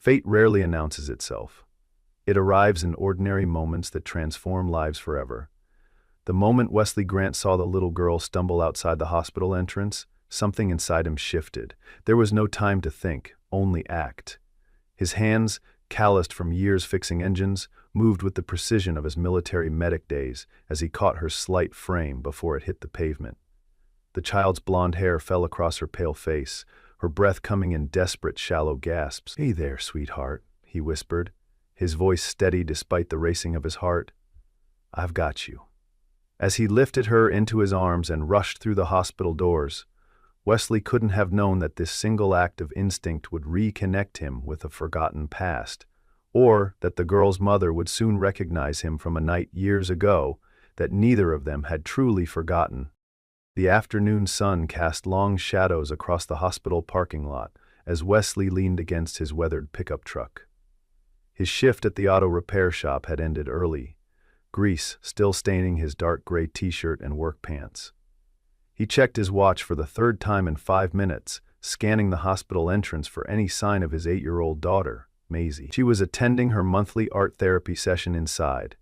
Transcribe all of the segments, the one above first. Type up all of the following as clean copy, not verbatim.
Fate rarely announces itself. It arrives in ordinary moments that transform lives forever. The moment Wesley Grant saw the little girl stumble outside the hospital entrance, something inside him shifted. There was no time to think, only act. His hands, calloused from years fixing engines, moved with the precision of his military medic days as he caught her slight frame before it hit the pavement. The child's blonde hair fell across her pale face, her breath coming in desperate, shallow gasps. "Hey there, sweetheart," he whispered, his voice steady despite the racing of his heart. "I've got you." As he lifted her into his arms and rushed through the hospital doors, Wesley couldn't have known that this single act of instinct would reconnect him with a forgotten past, or that the girl's mother would soon recognize him from a night years ago that neither of them had truly forgotten. The afternoon sun cast long shadows across the hospital parking lot as Wesley leaned against his weathered pickup truck. His shift at the auto repair shop had ended early, grease still staining his dark gray t-shirt and work pants. He checked his watch for the third time in 5 minutes, scanning the hospital entrance for any sign of his 8-year-old daughter, Maisie. She was attending her monthly art therapy session inside,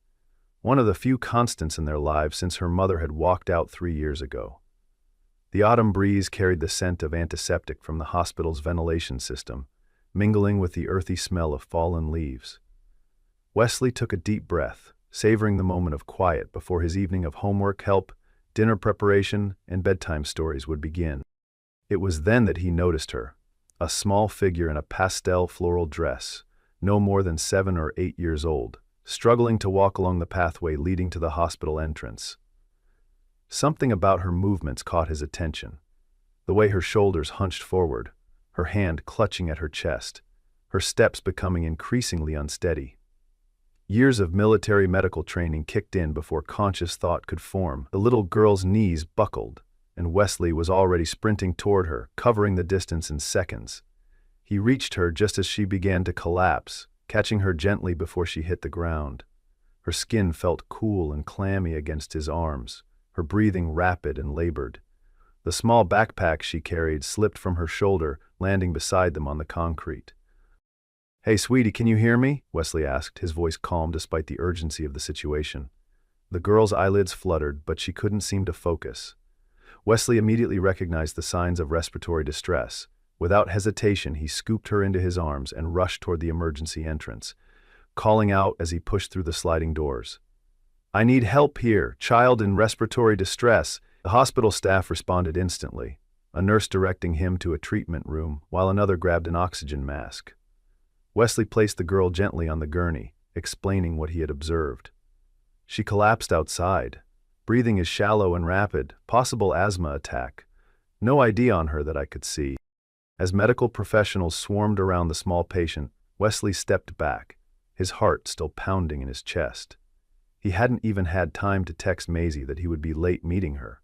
one of the few constants in their lives since her mother had walked out 3 years ago. The autumn breeze carried the scent of antiseptic from the hospital's ventilation system, mingling with the earthy smell of fallen leaves. Wesley took a deep breath, savoring the moment of quiet before his evening of homework help, dinner preparation, and bedtime stories would begin. It was then that he noticed her, a small figure in a pastel floral dress, no more than 7 or 8 years old, struggling to walk along the pathway leading to the hospital entrance. Something about her movements caught his attention. The way her shoulders hunched forward, her hand clutching at her chest, her steps becoming increasingly unsteady. Years of military medical training kicked in before conscious thought could form. The little girl's knees buckled, and Wesley was already sprinting toward her, covering the distance in seconds. He reached her just as she began to collapse, catching her gently before she hit the ground. Her skin felt cool and clammy against his arms, her breathing rapid and labored. The small backpack she carried slipped from her shoulder, landing beside them on the concrete. "Hey, sweetie, can you hear me?" Wesley asked, his voice calm despite the urgency of the situation. The girl's eyelids fluttered, but she couldn't seem to focus. Wesley immediately recognized the signs of respiratory distress. Without hesitation, he scooped her into his arms and rushed toward the emergency entrance, calling out as he pushed through the sliding doors. "I need help here, child in respiratory distress." The hospital staff responded instantly, a nurse directing him to a treatment room while another grabbed an oxygen mask. Wesley placed the girl gently on the gurney, explaining what he had observed. She collapsed outside. Breathing is shallow and rapid, possible asthma attack. No ID on her that I could see. As medical professionals swarmed around the small patient, Wesley stepped back, his heart still pounding in his chest. He hadn't even had time to text Maisie that he would be late meeting her.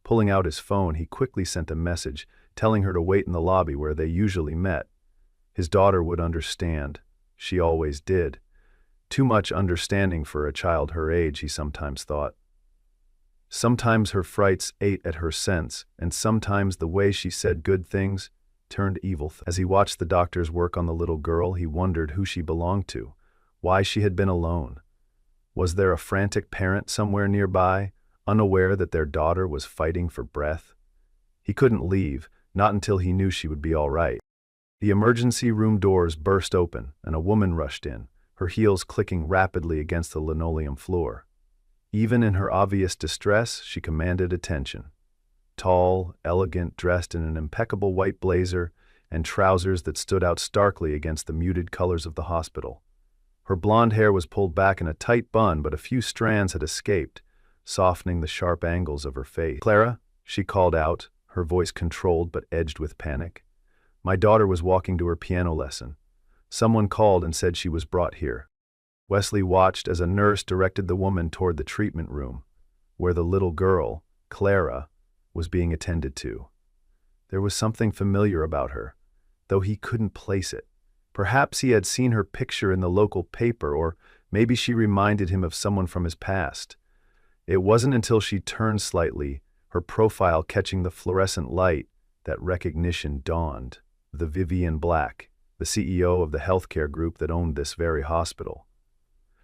Pulling out his phone, he quickly sent a message, telling her to wait in the lobby where they usually met. His daughter would understand. She always did. Too much understanding for a child her age, he sometimes thought. Sometimes her frights ate at her sense, and sometimes the way she said good things turned evil. As he watched the doctors work on the little girl, he wondered who she belonged to, why she had been alone. Was there a frantic parent somewhere nearby, unaware that their daughter was fighting for breath? He couldn't leave, not until he knew she would be all right. The emergency room doors burst open, and a woman rushed in, her heels clicking rapidly against the linoleum floor. Even in her obvious distress, she commanded attention. Tall, elegant, dressed in an impeccable white blazer and trousers that stood out starkly against the muted colors of the hospital. Her blonde hair was pulled back in a tight bun, but a few strands had escaped, softening the sharp angles of her face. "Clara," she called out, her voice controlled but edged with panic. "My daughter was walking to her piano lesson. Someone called and said she was brought here." Wesley watched as a nurse directed the woman toward the treatment room, where the little girl, Clara, was being attended to. There was something familiar about her, though he couldn't place it. Perhaps he had seen her picture in the local paper, or maybe she reminded him of someone from his past. It wasn't until she turned slightly, her profile catching the fluorescent light, that recognition dawned. The Vivian Black, the CEO of the healthcare group that owned this very hospital.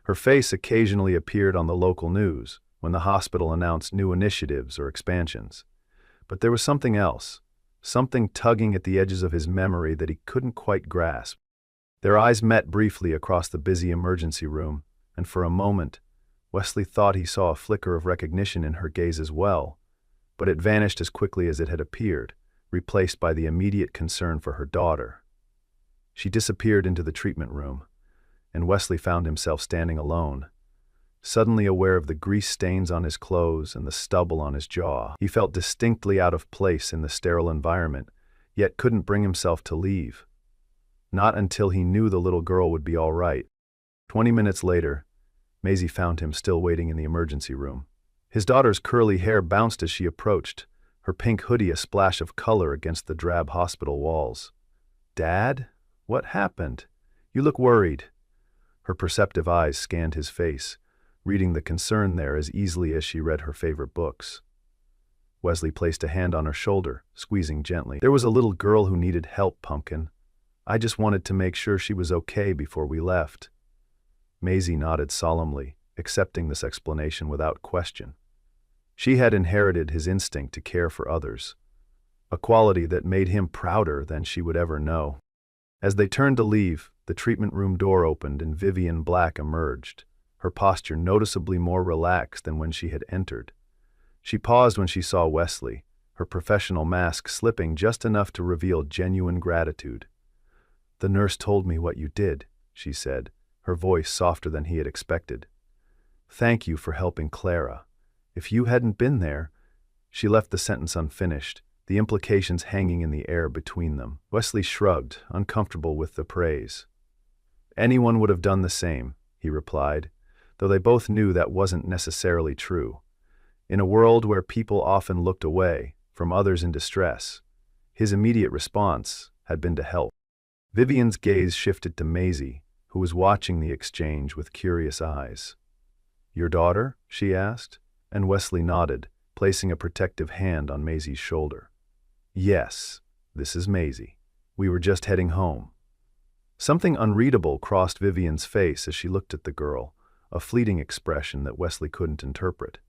Her face occasionally appeared on the local news when the hospital announced new initiatives or expansions. But there was something else, something tugging at the edges of his memory that he couldn't quite grasp. Their eyes met briefly across the busy emergency room, and for a moment, Wesley thought he saw a flicker of recognition in her gaze as well, but it vanished as quickly as it had appeared, replaced by the immediate concern for her daughter. She disappeared into the treatment room, and Wesley found himself standing alone. Suddenly aware of the grease stains on his clothes and the stubble on his jaw, he felt distinctly out of place in the sterile environment, yet couldn't bring himself to leave. Not until he knew the little girl would be all right. 20 minutes later, Maisie found him still waiting in the emergency room. His daughter's curly hair bounced as she approached, her pink hoodie a splash of color against the drab hospital walls. "Dad? What happened? You look worried." Her perceptive eyes scanned his face, reading the concern there as easily as she read her favorite books. Wesley placed a hand on her shoulder, squeezing gently. "There was a little girl who needed help, Pumpkin. I just wanted to make sure she was okay before we left." Maisie nodded solemnly, accepting this explanation without question. She had inherited his instinct to care for others, a quality that made him prouder than she would ever know. As they turned to leave, the treatment room door opened and Vivian Black emerged, her posture noticeably more relaxed than when she had entered. She paused when she saw Wesley, her professional mask slipping just enough to reveal genuine gratitude. "The nurse told me what you did," she said, her voice softer than he had expected. "Thank you for helping Clara. If you hadn't been there—" She left the sentence unfinished, the implications hanging in the air between them. Wesley shrugged, uncomfortable with the praise. "Anyone would have done the same," he replied, though they both knew that wasn't necessarily true. In a world where people often looked away from others in distress, his immediate response had been to help. Vivian's gaze shifted to Maisie, who was watching the exchange with curious eyes. "Your daughter?" she asked, and Wesley nodded, placing a protective hand on Maisie's shoulder. "Yes, this is Maisie. We were just heading home." Something unreadable crossed Vivian's face as she looked at the girl, a fleeting expression that Wesley couldn't interpret.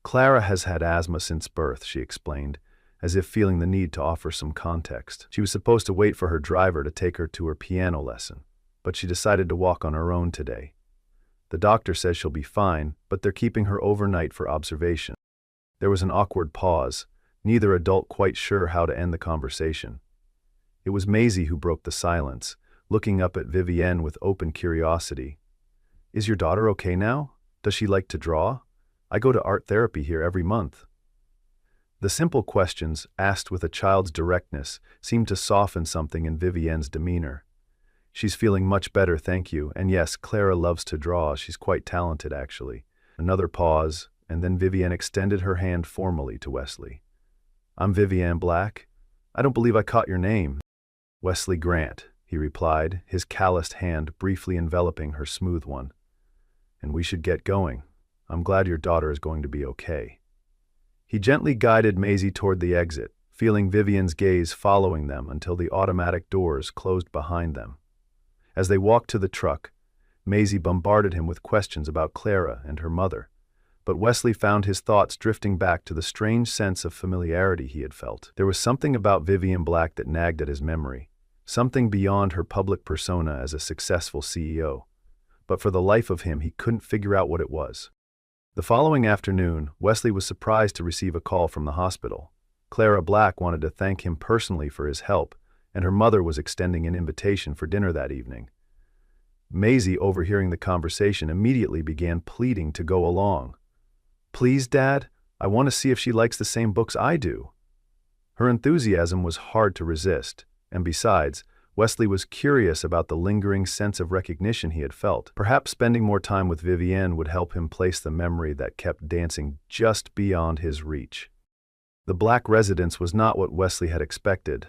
"Clara has had asthma since birth," she explained, as if feeling the need to offer some context. She was supposed to wait for her driver to take her to her piano lesson, but she decided to walk on her own today. The doctor says she'll be fine, but they're keeping her overnight for observation. There was an awkward pause, neither adult quite sure how to end the conversation. It was Maisie who broke the silence, looking up at Vivienne with open curiosity. "Is your daughter okay now? Does she like to draw? I go to art therapy here every month." The simple questions, asked with a child's directness, seemed to soften something in Vivienne's demeanor. "She's feeling much better, thank you, and yes, Clara loves to draw. She's quite talented, actually." Another pause, and then Vivienne extended her hand formally to Wesley. "I'm Vivian Black. I don't believe I caught your name." "Wesley Grant," he replied, his calloused hand briefly enveloping her smooth one. "And we should get going. I'm glad your daughter is going to be okay." He gently guided Maisie toward the exit, feeling Vivian's gaze following them until the automatic doors closed behind them. As they walked to the truck, Maisie bombarded him with questions about Clara and her mother, but Wesley found his thoughts drifting back to the strange sense of familiarity he had felt. There was something about Vivian Black that nagged at his memory, something beyond her public persona as a successful CEO, but for the life of him he couldn't figure out what it was. The following afternoon, Wesley was surprised to receive a call from the hospital. Clara Black wanted to thank him personally for his help, and her mother was extending an invitation for dinner that evening. Maisie, overhearing the conversation, immediately began pleading to go along. "Please, Dad, I want to see if she likes the same books I do." Her enthusiasm was hard to resist, and besides, Wesley was curious about the lingering sense of recognition he had felt. Perhaps spending more time with Vivienne would help him place the memory that kept dancing just beyond his reach. The Black residence was not what Wesley had expected.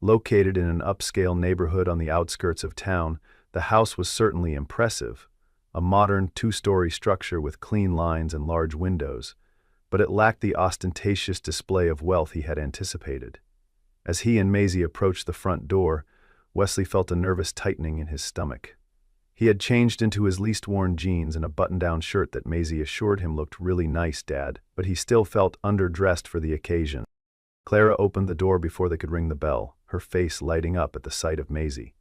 Located in an upscale neighborhood on the outskirts of town, the house was certainly impressive, a modern two-story structure with clean lines and large windows, but it lacked the ostentatious display of wealth he had anticipated. As he and Maisie approached the front door, Wesley felt a nervous tightening in his stomach. He had changed into his least-worn jeans and a button-down shirt that Maisie assured him looked really nice, Dad, but he still felt underdressed for the occasion. Clara opened the door before they could ring the bell, her face lighting up at the sight of Maisie.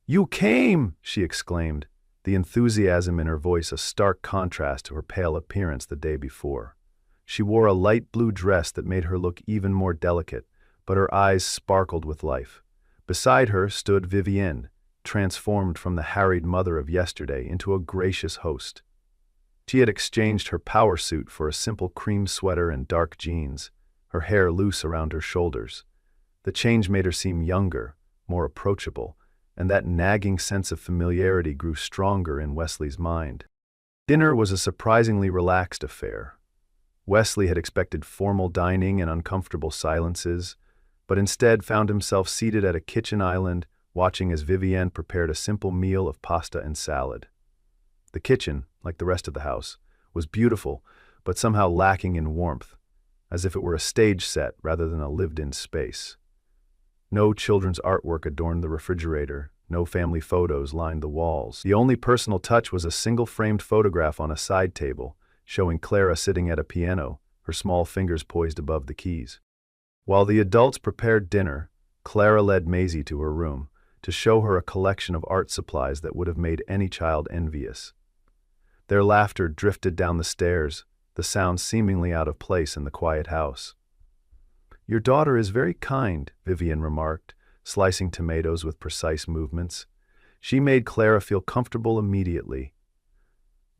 "You came!" she exclaimed, the enthusiasm in her voice a stark contrast to her pale appearance the day before. She wore a light blue dress that made her look even more delicate, but her eyes sparkled with life. Beside her stood Vivienne, transformed from the harried mother of yesterday into a gracious host. She had exchanged her power suit for a simple cream sweater and dark jeans, her hair loose around her shoulders. The change made her seem younger, more approachable, and that nagging sense of familiarity grew stronger in Wesley's mind. Dinner was a surprisingly relaxed affair. Wesley had expected formal dining and uncomfortable silences, but instead found himself seated at a kitchen island, watching as Vivienne prepared a simple meal of pasta and salad. The kitchen, like the rest of the house, was beautiful, but somehow lacking in warmth, as if it were a stage set rather than a lived-in space. No children's artwork adorned the refrigerator, no family photos lined the walls. The only personal touch was a single-framed photograph on a side table, showing Clara sitting at a piano, her small fingers poised above the keys. While the adults prepared dinner, Clara led Maisie to her room, to show her a collection of art supplies that would have made any child envious. Their laughter drifted down the stairs, the sound seemingly out of place in the quiet house. "Your daughter is very kind," Vivienne remarked, slicing tomatoes with precise movements. She made Clara feel comfortable immediately.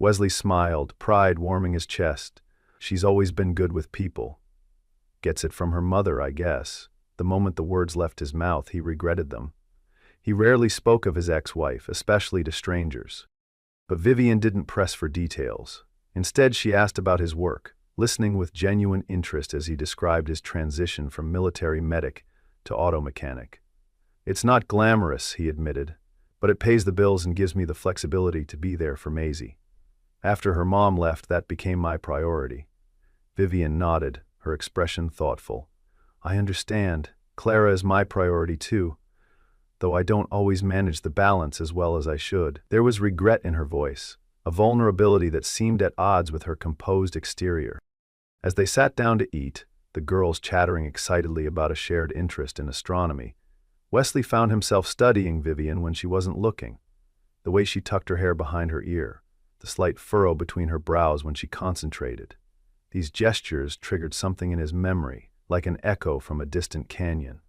Wesley smiled, pride warming his chest. "She's always been good with people. Gets it from her mother, I guess." The moment the words left his mouth, he regretted them. He rarely spoke of his ex-wife, especially to strangers. But Vivienne didn't press for details. Instead, she asked about his work, listening with genuine interest as he described his transition from military medic to auto mechanic. "It's not glamorous," he admitted, "but it pays the bills and gives me the flexibility to be there for Maisie. After her mom left, that became my priority." Vivienne nodded, her expression thoughtful. "I understand. Clara is my priority too, though I don't always manage the balance as well as I should." There was regret in her voice, a vulnerability that seemed at odds with her composed exterior. As they sat down to eat, the girls chattering excitedly about a shared interest in astronomy, Wesley found himself studying Vivienne when she wasn't looking. The way she tucked her hair behind her ear, the slight furrow between her brows when she concentrated. These gestures triggered something in his memory, like an echo from a distant canyon.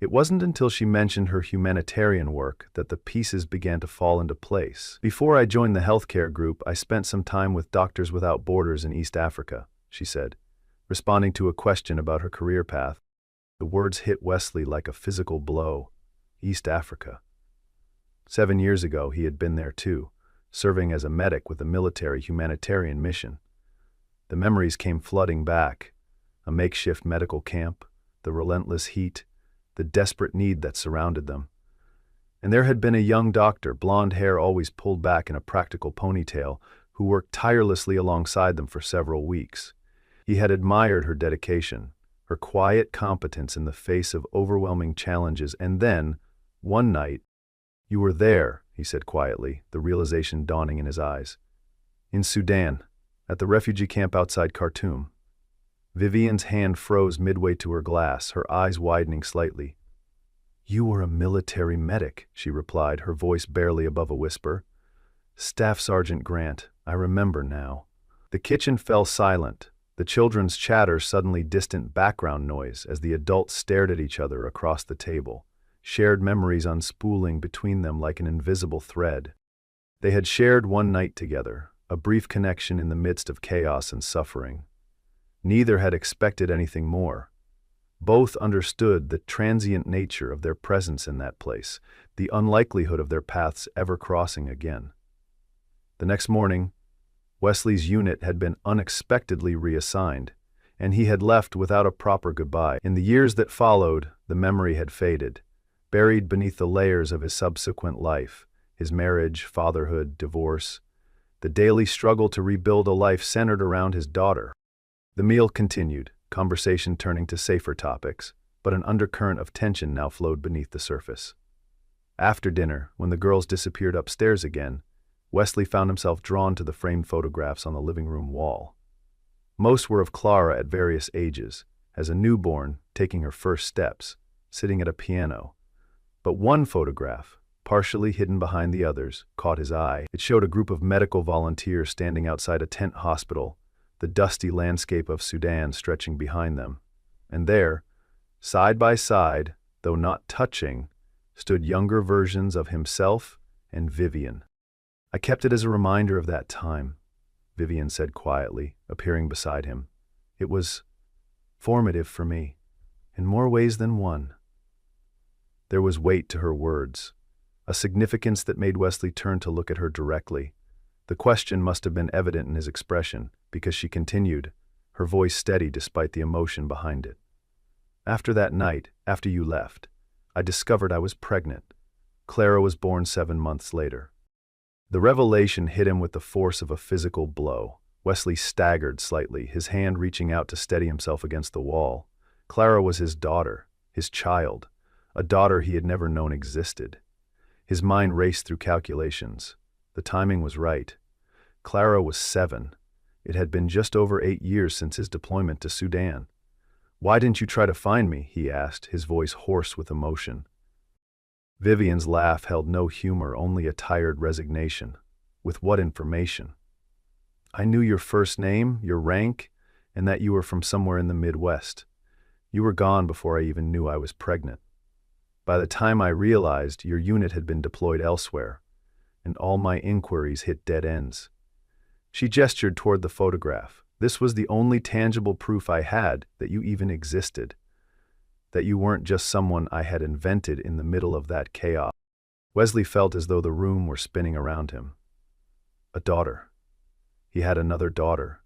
It wasn't until she mentioned her humanitarian work that the pieces began to fall into place. "Before I joined the healthcare group, I spent some time with Doctors Without Borders in East Africa," she said, responding to a question about her career path. The words hit Wesley like a physical blow. East Africa. 7 years ago, he had been there too, serving as a medic with a military humanitarian mission. The memories came flooding back. A makeshift medical camp, the relentless heat, the desperate need that surrounded them. And there had been a young doctor, blonde hair always pulled back in a practical ponytail, who worked tirelessly alongside them for several weeks. He had admired her dedication, her quiet competence in the face of overwhelming challenges, and then, one night, "You were there," he said quietly, the realization dawning in his eyes. "In Sudan, at the refugee camp outside Khartoum." Vivienne's hand froze midway to her glass, her eyes widening slightly. "You were a military medic," she replied, her voice barely above a whisper. "Staff Sergeant Grant, I remember now." The kitchen fell silent, the children's chatter suddenly distant background noise as the adults stared at each other across the table, shared memories unspooling between them like an invisible thread. They had shared one night together, a brief connection in the midst of chaos and suffering. Neither had expected anything more. Both understood the transient nature of their presence in that place, the unlikelihood of their paths ever crossing again. The next morning, Wesley's unit had been unexpectedly reassigned, and he had left without a proper goodbye. In the years that followed, the memory had faded, buried beneath the layers of his subsequent life, his marriage, fatherhood, divorce, the daily struggle to rebuild a life centered around his daughter. The meal continued, conversation turning to safer topics, but an undercurrent of tension now flowed beneath the surface. After dinner, when the girls disappeared upstairs again, Wesley found himself drawn to the framed photographs on the living room wall. Most were of Clara at various ages, as a newborn taking her first steps, sitting at a piano. But one photograph, partially hidden behind the others, caught his eye. It showed a group of medical volunteers standing outside a tent hospital, the dusty landscape of Sudan stretching behind them. And there, side by side, though not touching, stood younger versions of himself and Vivian. "I kept it as a reminder of that time," Vivian said quietly, appearing beside him. "It was formative for me, in more ways than one." There was weight to her words, a significance that made Wesley turn to look at her directly. The question must have been evident in his expression, because she continued, her voice steady despite the emotion behind it. "After that night, after you left, I discovered I was pregnant. Clara was born 7 months later." The revelation hit him with the force of a physical blow. Wesley staggered slightly, his hand reaching out to steady himself against the wall. Clara was his daughter, his child, a daughter he had never known existed. His mind raced through calculations. The timing was right. Clara was 7. It had been just over 8 years since his deployment to Sudan. "Why didn't you try to find me?" he asked, his voice hoarse with emotion. Vivian's laugh held no humor, only a tired resignation. "With what information?" "I knew your first name, your rank, and that you were from somewhere in the Midwest. You were gone before I even knew I was pregnant. By the time I realized, your unit had been deployed elsewhere, and all my inquiries hit dead ends." She gestured toward the photograph. "This was the only tangible proof I had that you even existed, that you weren't just someone I had invented in the middle of that chaos." Wesley felt as though the room were spinning around him. A daughter. He had another daughter,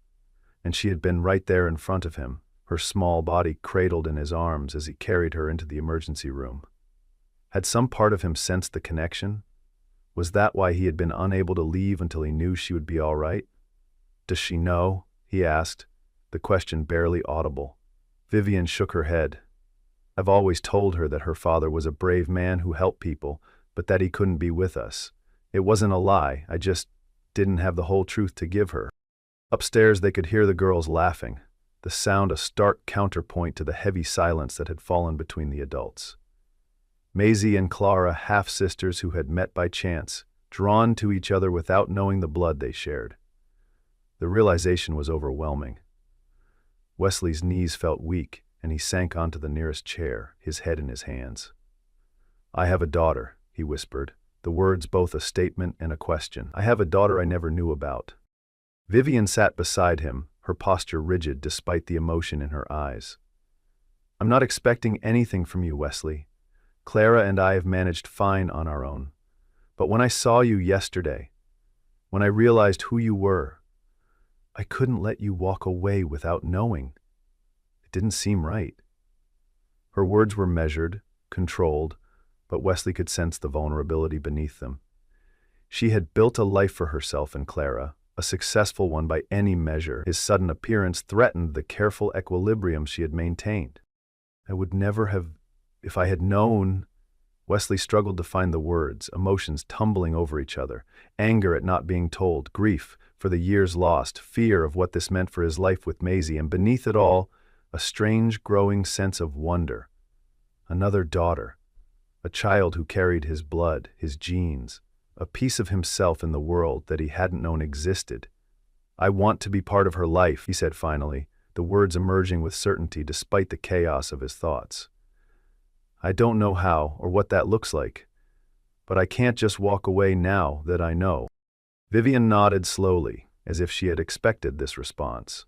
and she had been right there in front of him, her small body cradled in his arms as he carried her into the emergency room. Had some part of him sensed the connection? Was that why he had been unable to leave until he knew she would be all right? "Does she know?" he asked, the question barely audible. Vivian shook her head. "I've always told her that her father was a brave man who helped people, but that he couldn't be with us. It wasn't a lie, I just didn't have the whole truth to give her." Upstairs they could hear the girls laughing, the sound a stark counterpoint to the heavy silence that had fallen between the adults. Maisie and Clara, half-sisters who had met by chance, drawn to each other without knowing the blood they shared. The realization was overwhelming. Wesley's knees felt weak, and he sank onto the nearest chair, his head in his hands. "I have a daughter," he whispered, the words both a statement and a question. "I have a daughter I never knew about." Vivian sat beside him, her posture rigid despite the emotion in her eyes. "I'm not expecting anything from you, Wesley. Clara and I have managed fine on our own. But when I saw you yesterday, when I realized who you were, I couldn't let you walk away without knowing. It didn't seem right." Her words were measured, controlled, but Wesley could sense the vulnerability beneath them. She had built a life for herself and Clara, a successful one by any measure. His sudden appearance threatened the careful equilibrium she had maintained. "I would never have, if I had known." Wesley struggled to find the words, emotions tumbling over each other, anger at not being told, grief for the years lost, fear of what this meant for his life with Maisie, and beneath it all, a strange growing sense of wonder. Another daughter, a child who carried his blood, his genes, a piece of himself in the world that he hadn't known existed. "I want to be part of her life," he said finally, the words emerging with certainty despite the chaos of his thoughts. "I don't know how or what that looks like, but I can't just walk away now that I know." Vivian nodded slowly, as if she had expected this response.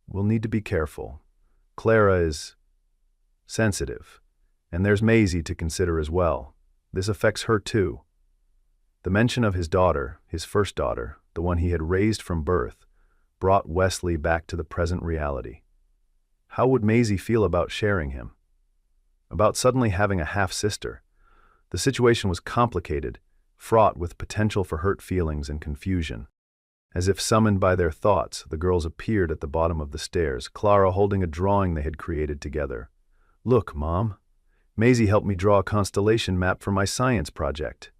"We'll need to be careful. Clara is sensitive, and there's Maisie to consider as well. This affects her too." The mention of his daughter, his first daughter, the one he had raised from birth, brought Wesley back to the present reality. How would Maisie feel about sharing him? About suddenly having a half-sister? The situation was complicated, fraught with potential for hurt feelings and confusion. As if summoned by their thoughts, the girls appeared at the bottom of the stairs, Clara holding a drawing they had created together. "Look, Mom." Maisie helped me draw a constellation map for my science project.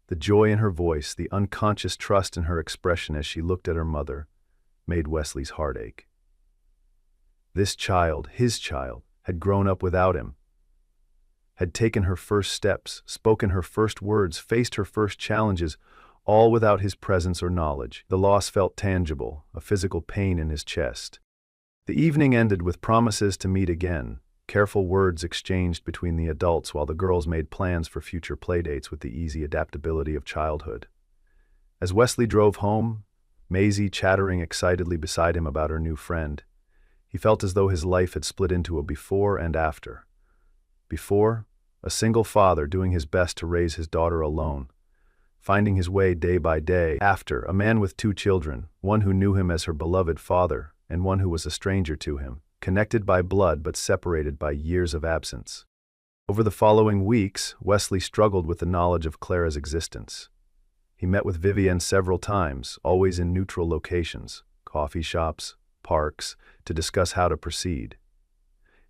The joy in her voice, the unconscious trust in her expression as she looked at her mother, made Wesley's heart ache. This child, his child, had grown up without him, had taken her first steps, spoken her first words, faced her first challenges, all without his presence or knowledge. The loss felt tangible, a physical pain in his chest. The evening ended with promises to meet again, careful words exchanged between the adults while the girls made plans for future playdates with the easy adaptability of childhood. As Wesley drove home, Maisie chattering excitedly beside him about her new friend, he felt as though his life had split into a before and after. Before, a single father doing his best to raise his daughter alone, finding his way day by day. After, a man with 2 children, one who knew him as her beloved father and one who was a stranger to him, connected by blood but separated by years of absence. Over the following weeks, Wesley struggled with the knowledge of Clara's existence. He met with Vivienne several times, always in neutral locations, coffee shops, parks, to discuss how to proceed.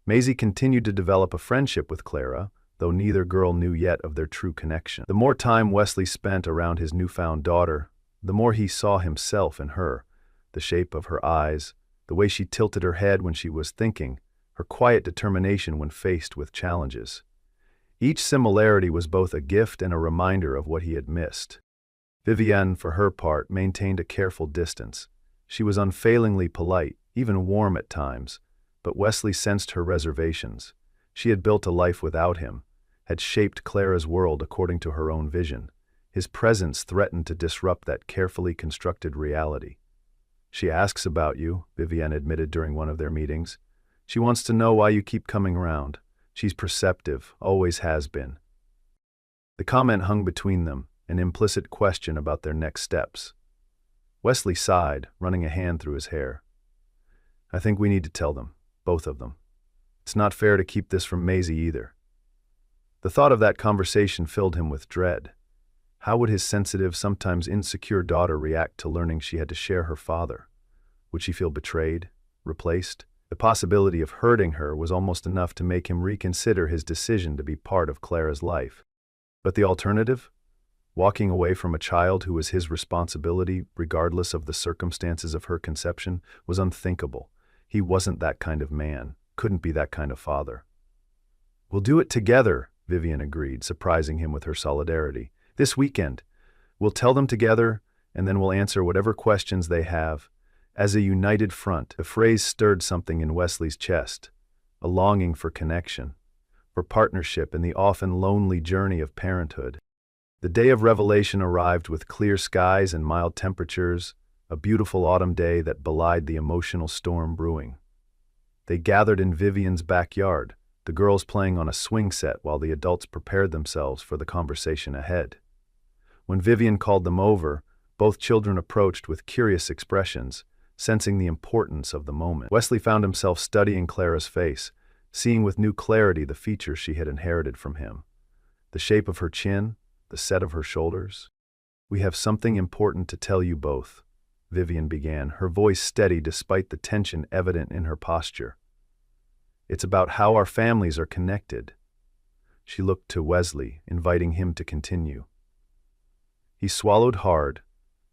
Maisie continued to develop a friendship with Clara, though neither girl knew yet of their true connection. The more time Wesley spent around his newfound daughter, the more he saw himself in her, the shape of her eyes, the way she tilted her head when she was thinking, her quiet determination when faced with challenges. Each similarity was both a gift and a reminder of what he had missed. Vivienne, for her part, maintained a careful distance. She was unfailingly polite, even warm at times, but Wesley sensed her reservations. She had built a life without him, had shaped Clara's world according to her own vision. His presence threatened to disrupt that carefully constructed reality. "She asks about you," Vivienne admitted during one of their meetings. "She wants to know why you keep coming round. She's perceptive, always has been." The comment hung between them, an implicit question about their next steps. Wesley sighed, running a hand through his hair. "I think we need to tell them, both of them. It's not fair to keep this from Maisie either." The thought of that conversation filled him with dread. How would his sensitive, sometimes insecure daughter react to learning she had to share her father? Would she feel betrayed, replaced? The possibility of hurting her was almost enough to make him reconsider his decision to be part of Clara's life. But the alternative? Walking away from a child who was his responsibility, regardless of the circumstances of her conception, was unthinkable. He wasn't that kind of man, couldn't be that kind of father. "We'll do it together," Vivienne agreed, surprising him with her solidarity. "This weekend. We'll tell them together, and then we'll answer whatever questions they have. As a united front." The phrase stirred something in Wesley's chest, a longing for connection, for partnership in the often lonely journey of parenthood. The day of revelation arrived with clear skies and mild temperatures, a beautiful autumn day that belied the emotional storm brewing. They gathered in Vivienne's backyard, the girls playing on a swing set while the adults prepared themselves for the conversation ahead. When Vivienne called them over, both children approached with curious expressions, sensing the importance of the moment. Wesley found himself studying Clara's face, seeing with new clarity the features she had inherited from him. The shape of her chin, the set of her shoulders. "We have something important to tell you both," Vivienne began, her voice steady despite the tension evident in her posture. "It's about how our families are connected." She looked to Wesley, inviting him to continue. He swallowed hard,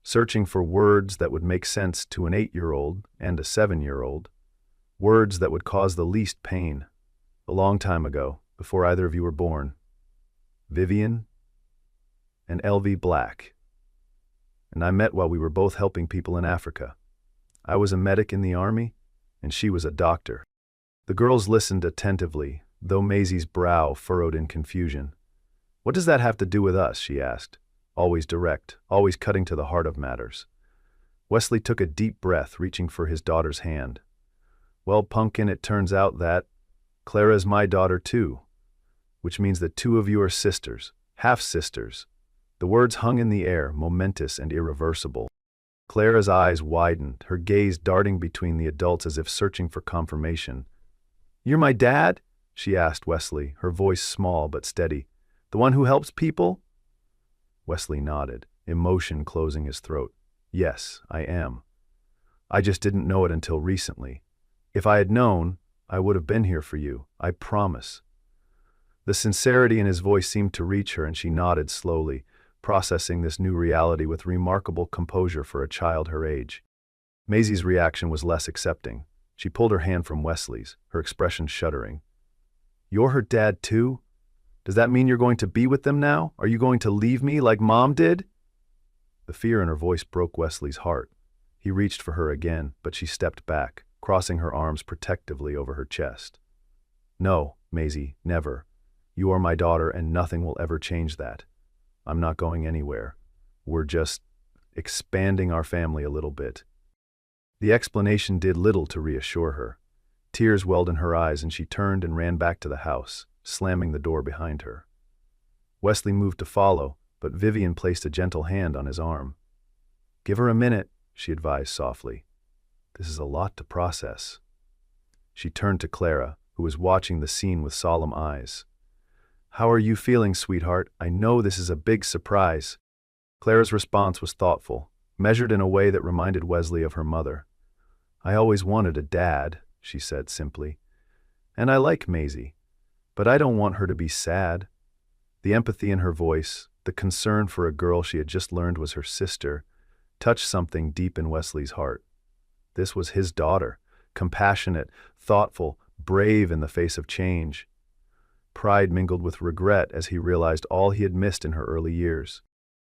searching for words that would make sense to an 8-year-old and a 7-year-old, words that would cause the least pain. "A long time ago, before either of you were born, Vivienne and L.V. Black and I met while we were both helping people in Africa. I was a medic in the army, and she was a doctor." The girls listened attentively, though Maisie's brow furrowed in confusion. "What does that have to do with us?" she asked, always direct, always cutting to the heart of matters. Wesley took a deep breath, reaching for his daughter's hand. "Well, Pumpkin, it turns out that Clara is my daughter too, which means that 2 of you are sisters, half-sisters." The words hung in the air, momentous and irreversible. Clara's eyes widened, her gaze darting between the adults as if searching for confirmation. "You're my dad?" she asked Wesley, her voice small but steady. "The one who helps people?" Wesley nodded, emotion closing his throat. "Yes, I am. I just didn't know it until recently. If I had known, I would have been here for you, I promise." The sincerity in his voice seemed to reach her, and she nodded slowly, processing this new reality with remarkable composure for a child her age. Maisie's reaction was less accepting. She pulled her hand from Wesley's, her expression shuddering. "You're her dad too? Does that mean you're going to be with them now? Are you going to leave me like Mom did?" The fear in her voice broke Wesley's heart. He reached for her again, but she stepped back, crossing her arms protectively over her chest. "No, Maisie, never. You are my daughter, and nothing will ever change that. I'm not going anywhere. We're just expanding our family a little bit." The explanation did little to reassure her. Tears welled in her eyes, and she turned and ran back to the house, slamming the door behind her. Wesley moved to follow, but Vivian placed a gentle hand on his arm. "Give her a minute," she advised softly. "This is a lot to process." She turned to Clara, who was watching the scene with solemn eyes. "How are you feeling, sweetheart? I know this is a big surprise." Clara's response was thoughtful, measured in a way that reminded Wesley of her mother. "I always wanted a dad," she said simply. "And I like Maisie, but I don't want her to be sad." The empathy in her voice, the concern for a girl she had just learned was her sister, touched something deep in Wesley's heart. This was his daughter, compassionate, thoughtful, brave in the face of change. Pride mingled with regret as he realized all he had missed in her early years.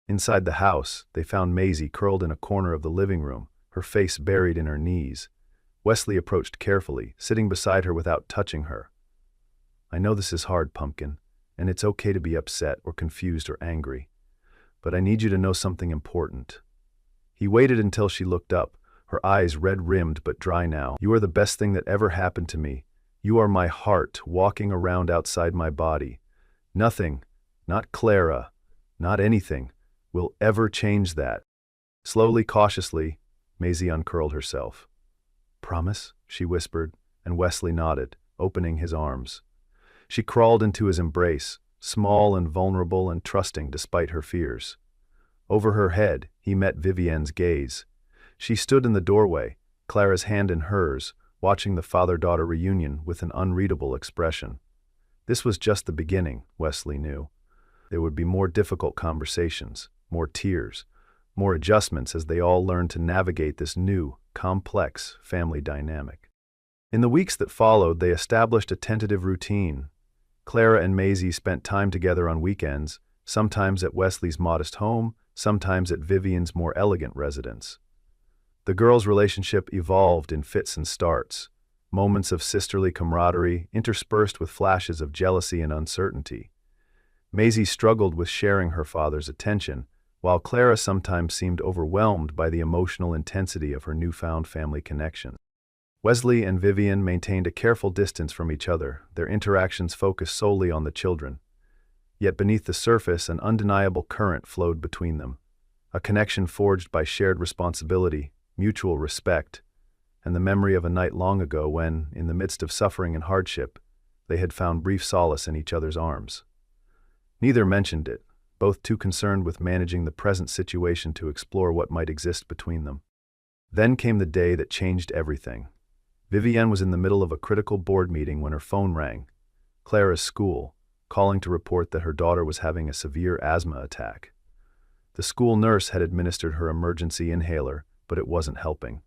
Inside the house, they found Maisie curled in a corner of the living room, her face buried in her knees. Wesley approached carefully, sitting beside her without touching her. "I know this is hard, Pumpkin, and it's okay to be upset or confused or angry. But I need you to know something important." He waited until she looked up, her eyes red-rimmed but dry now. "You are the best thing that ever happened to me. You are my heart walking around outside my body. Nothing, not Clara, not anything, will ever change that." Slowly, cautiously, Maisie uncurled herself. "Promise?" she whispered, and Wesley nodded, opening his arms. She crawled into his embrace, small and vulnerable and trusting despite her fears. Over her head, he met Vivienne's gaze. She stood in the doorway, Clara's hand in hers, watching the father-daughter reunion with an unreadable expression. This was just the beginning, Wesley knew. There would be more difficult conversations, more tears, more adjustments as they all learned to navigate this new, complex family dynamic. In the weeks that followed, they established a tentative routine. Clara and Maisie spent time together on weekends, sometimes at Wesley's modest home, sometimes at Vivian's more elegant residence. The girls' relationship evolved in fits and starts, moments of sisterly camaraderie interspersed with flashes of jealousy and uncertainty. Maisie struggled with sharing her father's attention, while Clara sometimes seemed overwhelmed by the emotional intensity of her newfound family connection. Wesley and Vivian maintained a careful distance from each other, their interactions focused solely on the children. Yet beneath the surface, an undeniable current flowed between them, a connection forged by shared responsibility, mutual respect, and the memory of a night long ago when, in the midst of suffering and hardship, they had found brief solace in each other's arms. Neither mentioned it, both too concerned with managing the present situation to explore what might exist between them. Then came the day that changed everything. Vivienne was in the middle of a critical board meeting when her phone rang. Clara's school, calling to report that her daughter was having a severe asthma attack. The school nurse had administered her emergency inhaler, but it wasn't helping.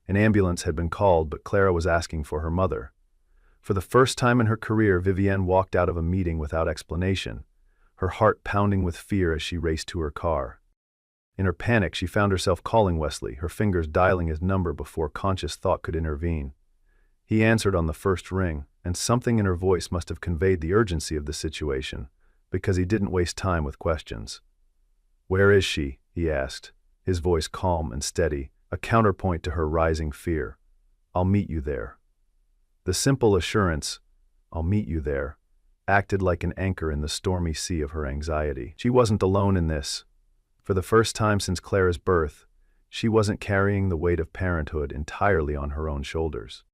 An ambulance had been called, but Clara was asking for her mother. For the first time in her career, Vivienne walked out of a meeting without explanation, her heart pounding with fear as she raced to her car. In her panic, she found herself calling Wesley, her fingers dialing his number before conscious thought could intervene. He answered on the first ring, and something in her voice must have conveyed the urgency of the situation, because he didn't waste time with questions. "Where is she?" he asked, his voice calm and steady, a counterpoint to her rising fear. "I'll meet you there." The simple assurance, "I'll meet you there," acted like an anchor in the stormy sea of her anxiety. She wasn't alone in this. For the first time since Clara's birth, she wasn't carrying the weight of parenthood entirely on her own shoulders.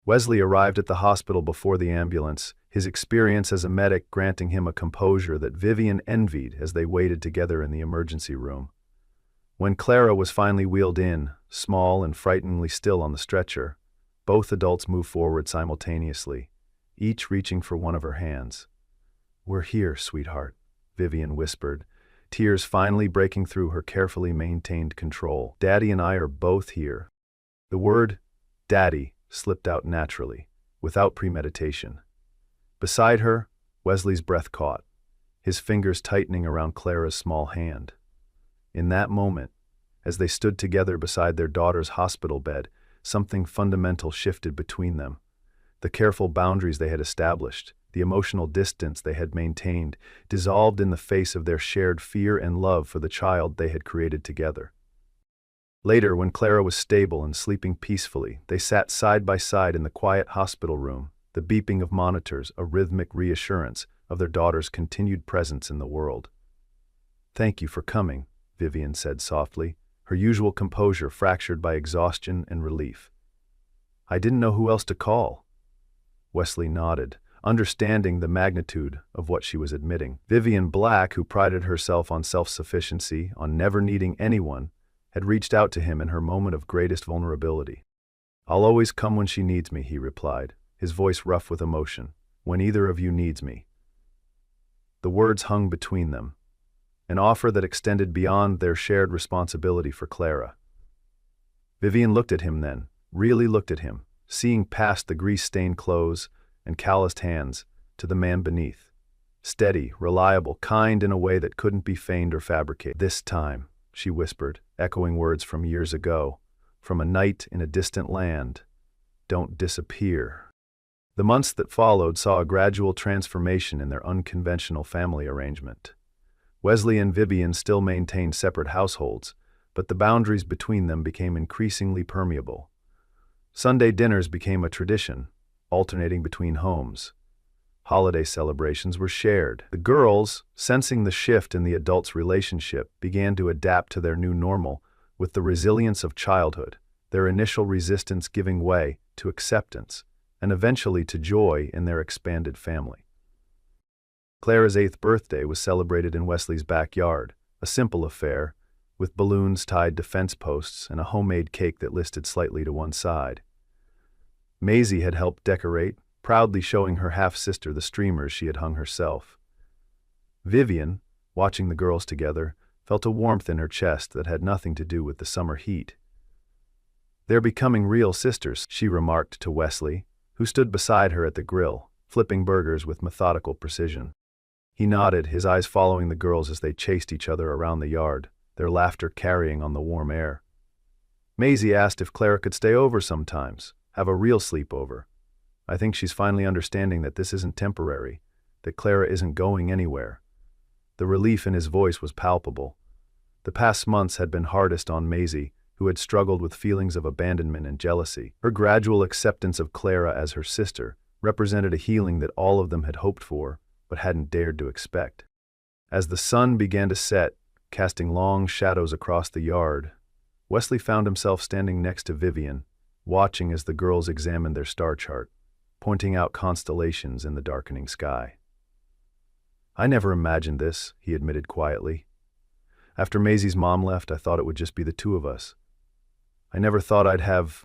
Wesley arrived at the hospital before the ambulance, his experience as a medic granting him a composure that Vivian envied as they waited together in the emergency room. When Clara was finally wheeled in, small and frighteningly still on the stretcher, both adults moved forward simultaneously, each reaching for one of her hands. "We're here, sweetheart," Vivian whispered, tears finally breaking through her carefully maintained control. "Daddy and I are both here." The word, Daddy, slipped out naturally, without premeditation. Beside her, Wesley's breath caught, his fingers tightening around Clara's small hand. In that moment, as they stood together beside their daughter's hospital bed, something fundamental shifted between them. The careful boundaries they had established, the emotional distance they had maintained, dissolved in the face of their shared fear and love for the child they had created together. Later, when Clara was stable and sleeping peacefully, they sat side by side in the quiet hospital room, the beeping of monitors a rhythmic reassurance of their daughter's continued presence in the world. "Thank you for coming," Vivian said softly, her usual composure fractured by exhaustion and relief. "I didn't know who else to call." Wesley nodded, understanding the magnitude of what she was admitting. Vivian Black, who prided herself on self-sufficiency, on never needing anyone, had reached out to him in her moment of greatest vulnerability. "I'll always come when she needs me," he replied, his voice rough with emotion. "When either of you needs me." The words hung between them, an offer that extended beyond their shared responsibility for Clara. Vivian looked at him then, really looked at him, seeing past the grease-stained clothes and calloused hands to the man beneath. Steady, reliable, kind in a way that couldn't be feigned or fabricated. "This time," she whispered, echoing words from years ago, from a night in a distant land, "don't disappear." The months that followed saw a gradual transformation in their unconventional family arrangement. Wesley and Vivian still maintained separate households, but the boundaries between them became increasingly permeable. Sunday dinners became a tradition, alternating between homes. Holiday celebrations were shared. The girls, sensing the shift in the adults' relationship, began to adapt to their new normal with the resilience of childhood, their initial resistance giving way to acceptance, and eventually to joy in their expanded family. Clara's 8th birthday was celebrated in Wesley's backyard, a simple affair, with balloons tied to fence posts and a homemade cake that listed slightly to one side. Maisie had helped decorate, proudly showing her half-sister the streamers she had hung herself. Vivian, watching the girls together, felt a warmth in her chest that had nothing to do with the summer heat. "They're becoming real sisters," she remarked to Wesley, who stood beside her at the grill, flipping burgers with methodical precision. He nodded, his eyes following the girls as they chased each other around the yard, their laughter carrying on the warm air. Maisie asked if Clara could stay over sometimes, have a real sleepover. "I think she's finally understanding that this isn't temporary, that Clara isn't going anywhere." The relief in his voice was palpable. The past months had been hardest on Maisie, who had struggled with feelings of abandonment and jealousy. Her gradual acceptance of Clara as her sister represented a healing that all of them had hoped for, but hadn't dared to expect. As the sun began to set, casting long shadows across the yard, Wesley found himself standing next to Vivian, watching as the girls examined their star chart, pointing out constellations in the darkening sky. "I never imagined this," he admitted quietly. "After Maisie's mom left, I thought it would just be the two of us. I never thought I'd have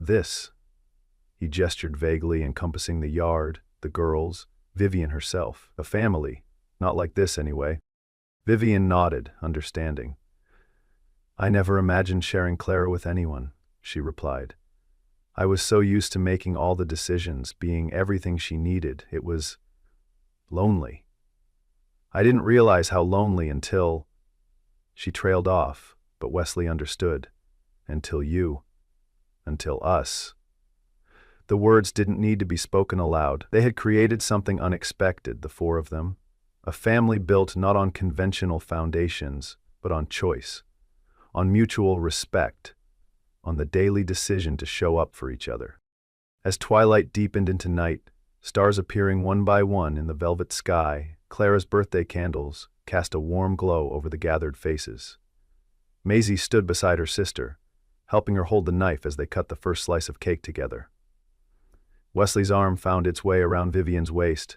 this." He gestured vaguely, encompassing the yard, the girls, Vivian herself. "A family. Not like this, anyway." Vivian nodded, understanding. "I never imagined sharing Clara with anyone," she replied. "I was so used to making all the decisions, being everything she needed. It was lonely. I didn't realize how lonely until—" She trailed off, but Wesley understood. "Until you. Until us." The words didn't need to be spoken aloud. They had created something unexpected, the four of them. A family built not on conventional foundations, but on choice, on mutual respect, on the daily decision to show up for each other. As twilight deepened into night, stars appearing one by one in the velvet sky, Clara's birthday candles cast a warm glow over the gathered faces. Maisie stood beside her sister, helping her hold the knife as they cut the first slice of cake together. Wesley's arm found its way around Vivian's waist,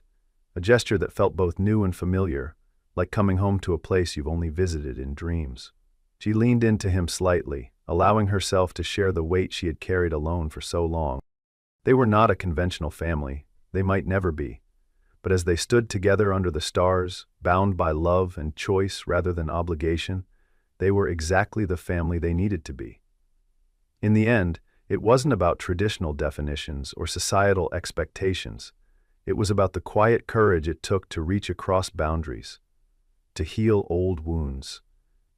a gesture that felt both new and familiar, like coming home to a place you've only visited in dreams. She leaned into him slightly, allowing herself to share the weight she had carried alone for so long. They were not a conventional family, they might never be, But as they stood together under the stars, bound by love and choice rather than obligation, they were exactly the family they needed to be. In the end, it wasn't about traditional definitions or societal expectations. It was about the quiet courage it took to reach across boundaries, to heal old wounds,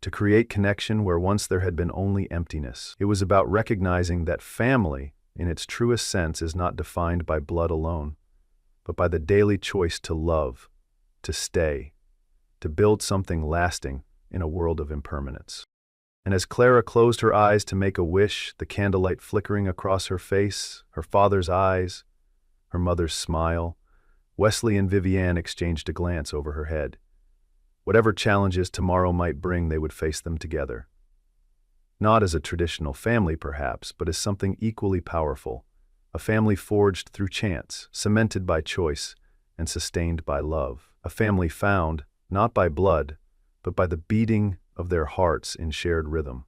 to create connection where once there had been only emptiness. It was about recognizing that family, in its truest sense, is not defined by blood alone, but by the daily choice to love, to stay, to build something lasting in a world of impermanence. And as Clara closed her eyes to make a wish, the candlelight flickering across her face, her father's eyes, her mother's smile, Wesley and Vivienne exchanged a glance over her head. Whatever challenges tomorrow might bring, they would face them together. Not as a traditional family, perhaps, but as something equally powerful, a family forged through chance, cemented by choice, and sustained by love. A family found, not by blood, but by the beating of their hearts in shared rhythm.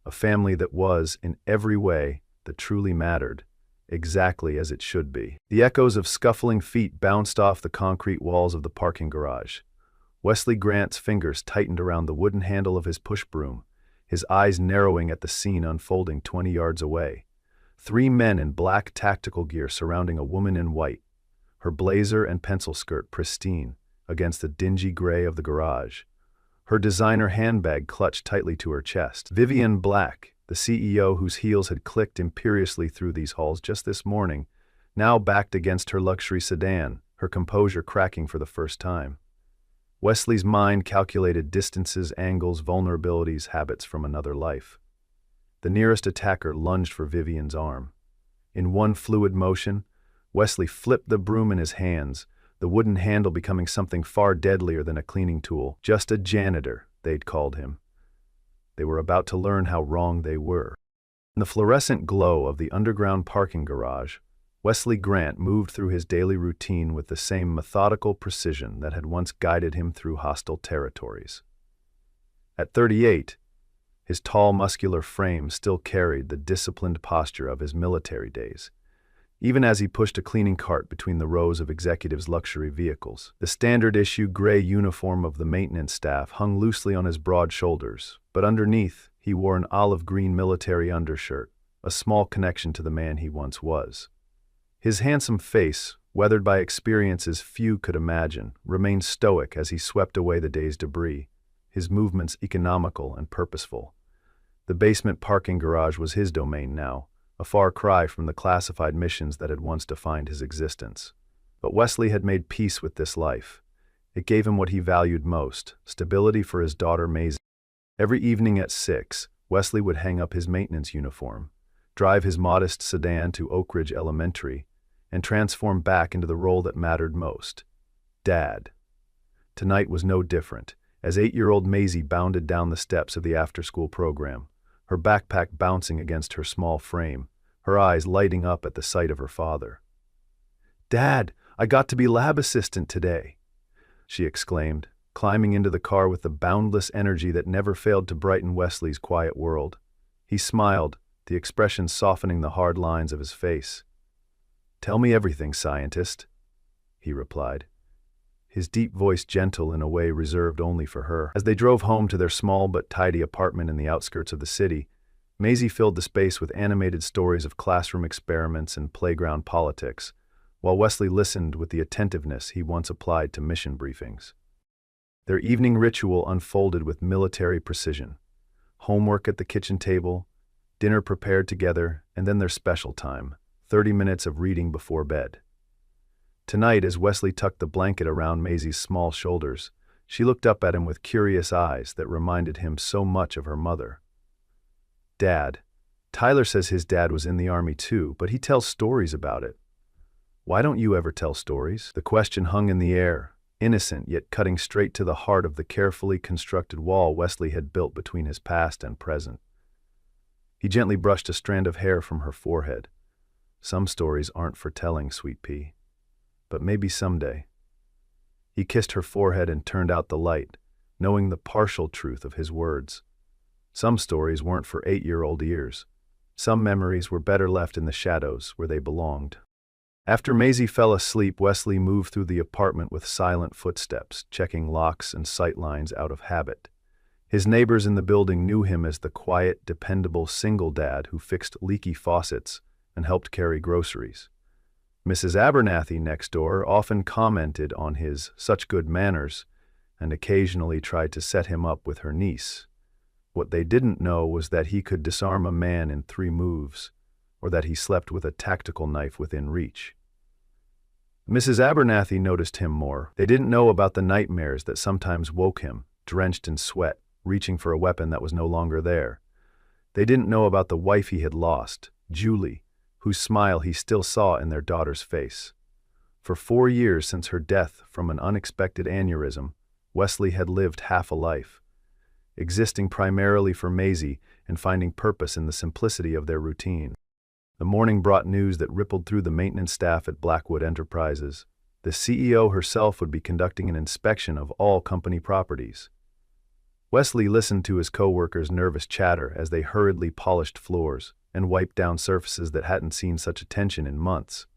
A family that was, in every way, that truly mattered, exactly as it should be. The echoes of scuffling feet bounced off the concrete walls of the parking garage. Wesley Grant's fingers tightened around the wooden handle of his push broom, his eyes narrowing at the scene unfolding 20 yards away. 3 men in black tactical gear surrounding a woman in white, her blazer and pencil skirt pristine against the dingy gray of the garage, her designer handbag clutched tightly to her chest. Vivienne Black, the CEO whose heels had clicked imperiously through these halls just this morning, now backed against her luxury sedan, her composure cracking for the first time. Wesley's mind calculated distances, angles, vulnerabilities, habits from another life. The nearest attacker lunged for Vivienne's arm. In one fluid motion, Wesley flipped the broom in his hands, the wooden handle becoming something far deadlier than a cleaning tool. Just a janitor, they'd called him. They were about to learn how wrong they were. In the fluorescent glow of the underground parking garage, Wesley Grant moved through his daily routine with the same methodical precision that had once guided him through hostile territories. At 38, his tall, muscular frame still carried the disciplined posture of his military days, even as he pushed a cleaning cart between the rows of executives' luxury vehicles. The standard-issue gray uniform of the maintenance staff hung loosely on his broad shoulders, but underneath, he wore an olive-green military undershirt, a small connection to the man he once was. His handsome face, weathered by experiences few could imagine, remained stoic as he swept away the day's debris, his movements economical and purposeful. The basement parking garage was his domain now, a far cry from the classified missions that had once defined his existence. But Wesley had made peace with this life. It gave him what he valued most, stability for his daughter Maisie. Every evening at 6, Wesley would hang up his maintenance uniform, drive his modest sedan to Oak Ridge Elementary, and transform back into the role that mattered most, Dad. Tonight was no different, as 8-year-old Maisie bounded down the steps of the after-school program, her backpack bouncing against her small frame, her eyes lighting up at the sight of her father. "Dad, I got to be lab assistant today," she exclaimed, climbing into the car with the boundless energy that never failed to brighten Wesley's quiet world. He smiled, the expression softening the hard lines of his face. "Tell me everything, scientist," he replied, his deep voice gentle in a way reserved only for her. As they drove home to their small but tidy apartment in the outskirts of the city, Maisie filled the space with animated stories of classroom experiments and playground politics, while Wesley listened with the attentiveness he once applied to mission briefings. Their evening ritual unfolded with military precision. Homework at the kitchen table, dinner prepared together, and then their special time, 30 minutes of reading before bed. Tonight, as Wesley tucked the blanket around Maisie's small shoulders, she looked up at him with curious eyes that reminded him so much of her mother. "Dad, Tyler says his dad was in the army too, but he tells stories about it. Why don't you ever tell stories?" The question hung in the air, innocent yet cutting straight to the heart of the carefully constructed wall Wesley had built between his past and present. He gently brushed a strand of hair from her forehead. "Some stories aren't for telling, sweet pea. But maybe someday." He kissed her forehead and turned out the light, knowing the partial truth of his words. Some stories weren't for 8-year-old ears. Some memories were better left in the shadows where they belonged. After Maisie fell asleep, Wesley moved through the apartment with silent footsteps, checking locks and sightlines out of habit. His neighbors in the building knew him as the quiet, dependable single dad who fixed leaky faucets and helped carry groceries. Mrs. Abernathy next door often commented on his such good manners and occasionally tried to set him up with her niece. What they didn't know was that he could disarm a man in 3 moves, or that he slept with a tactical knife within reach. Mrs. Abernathy noticed him more. They didn't know about the nightmares that sometimes woke him, drenched in sweat, reaching for a weapon that was no longer there. They didn't know about the wife he had lost, Julie, whose smile he still saw in their daughter's face. For 4 years since her death from an unexpected aneurysm, Wesley had lived half a life, existing primarily for Maisie and finding purpose in the simplicity of their routine. The morning brought news that rippled through the maintenance staff at Blackwood Enterprises. The CEO herself would be conducting an inspection of all company properties. Wesley listened to his co-workers' nervous chatter as they hurriedly polished floors and wiped down surfaces that hadn't seen such attention in months.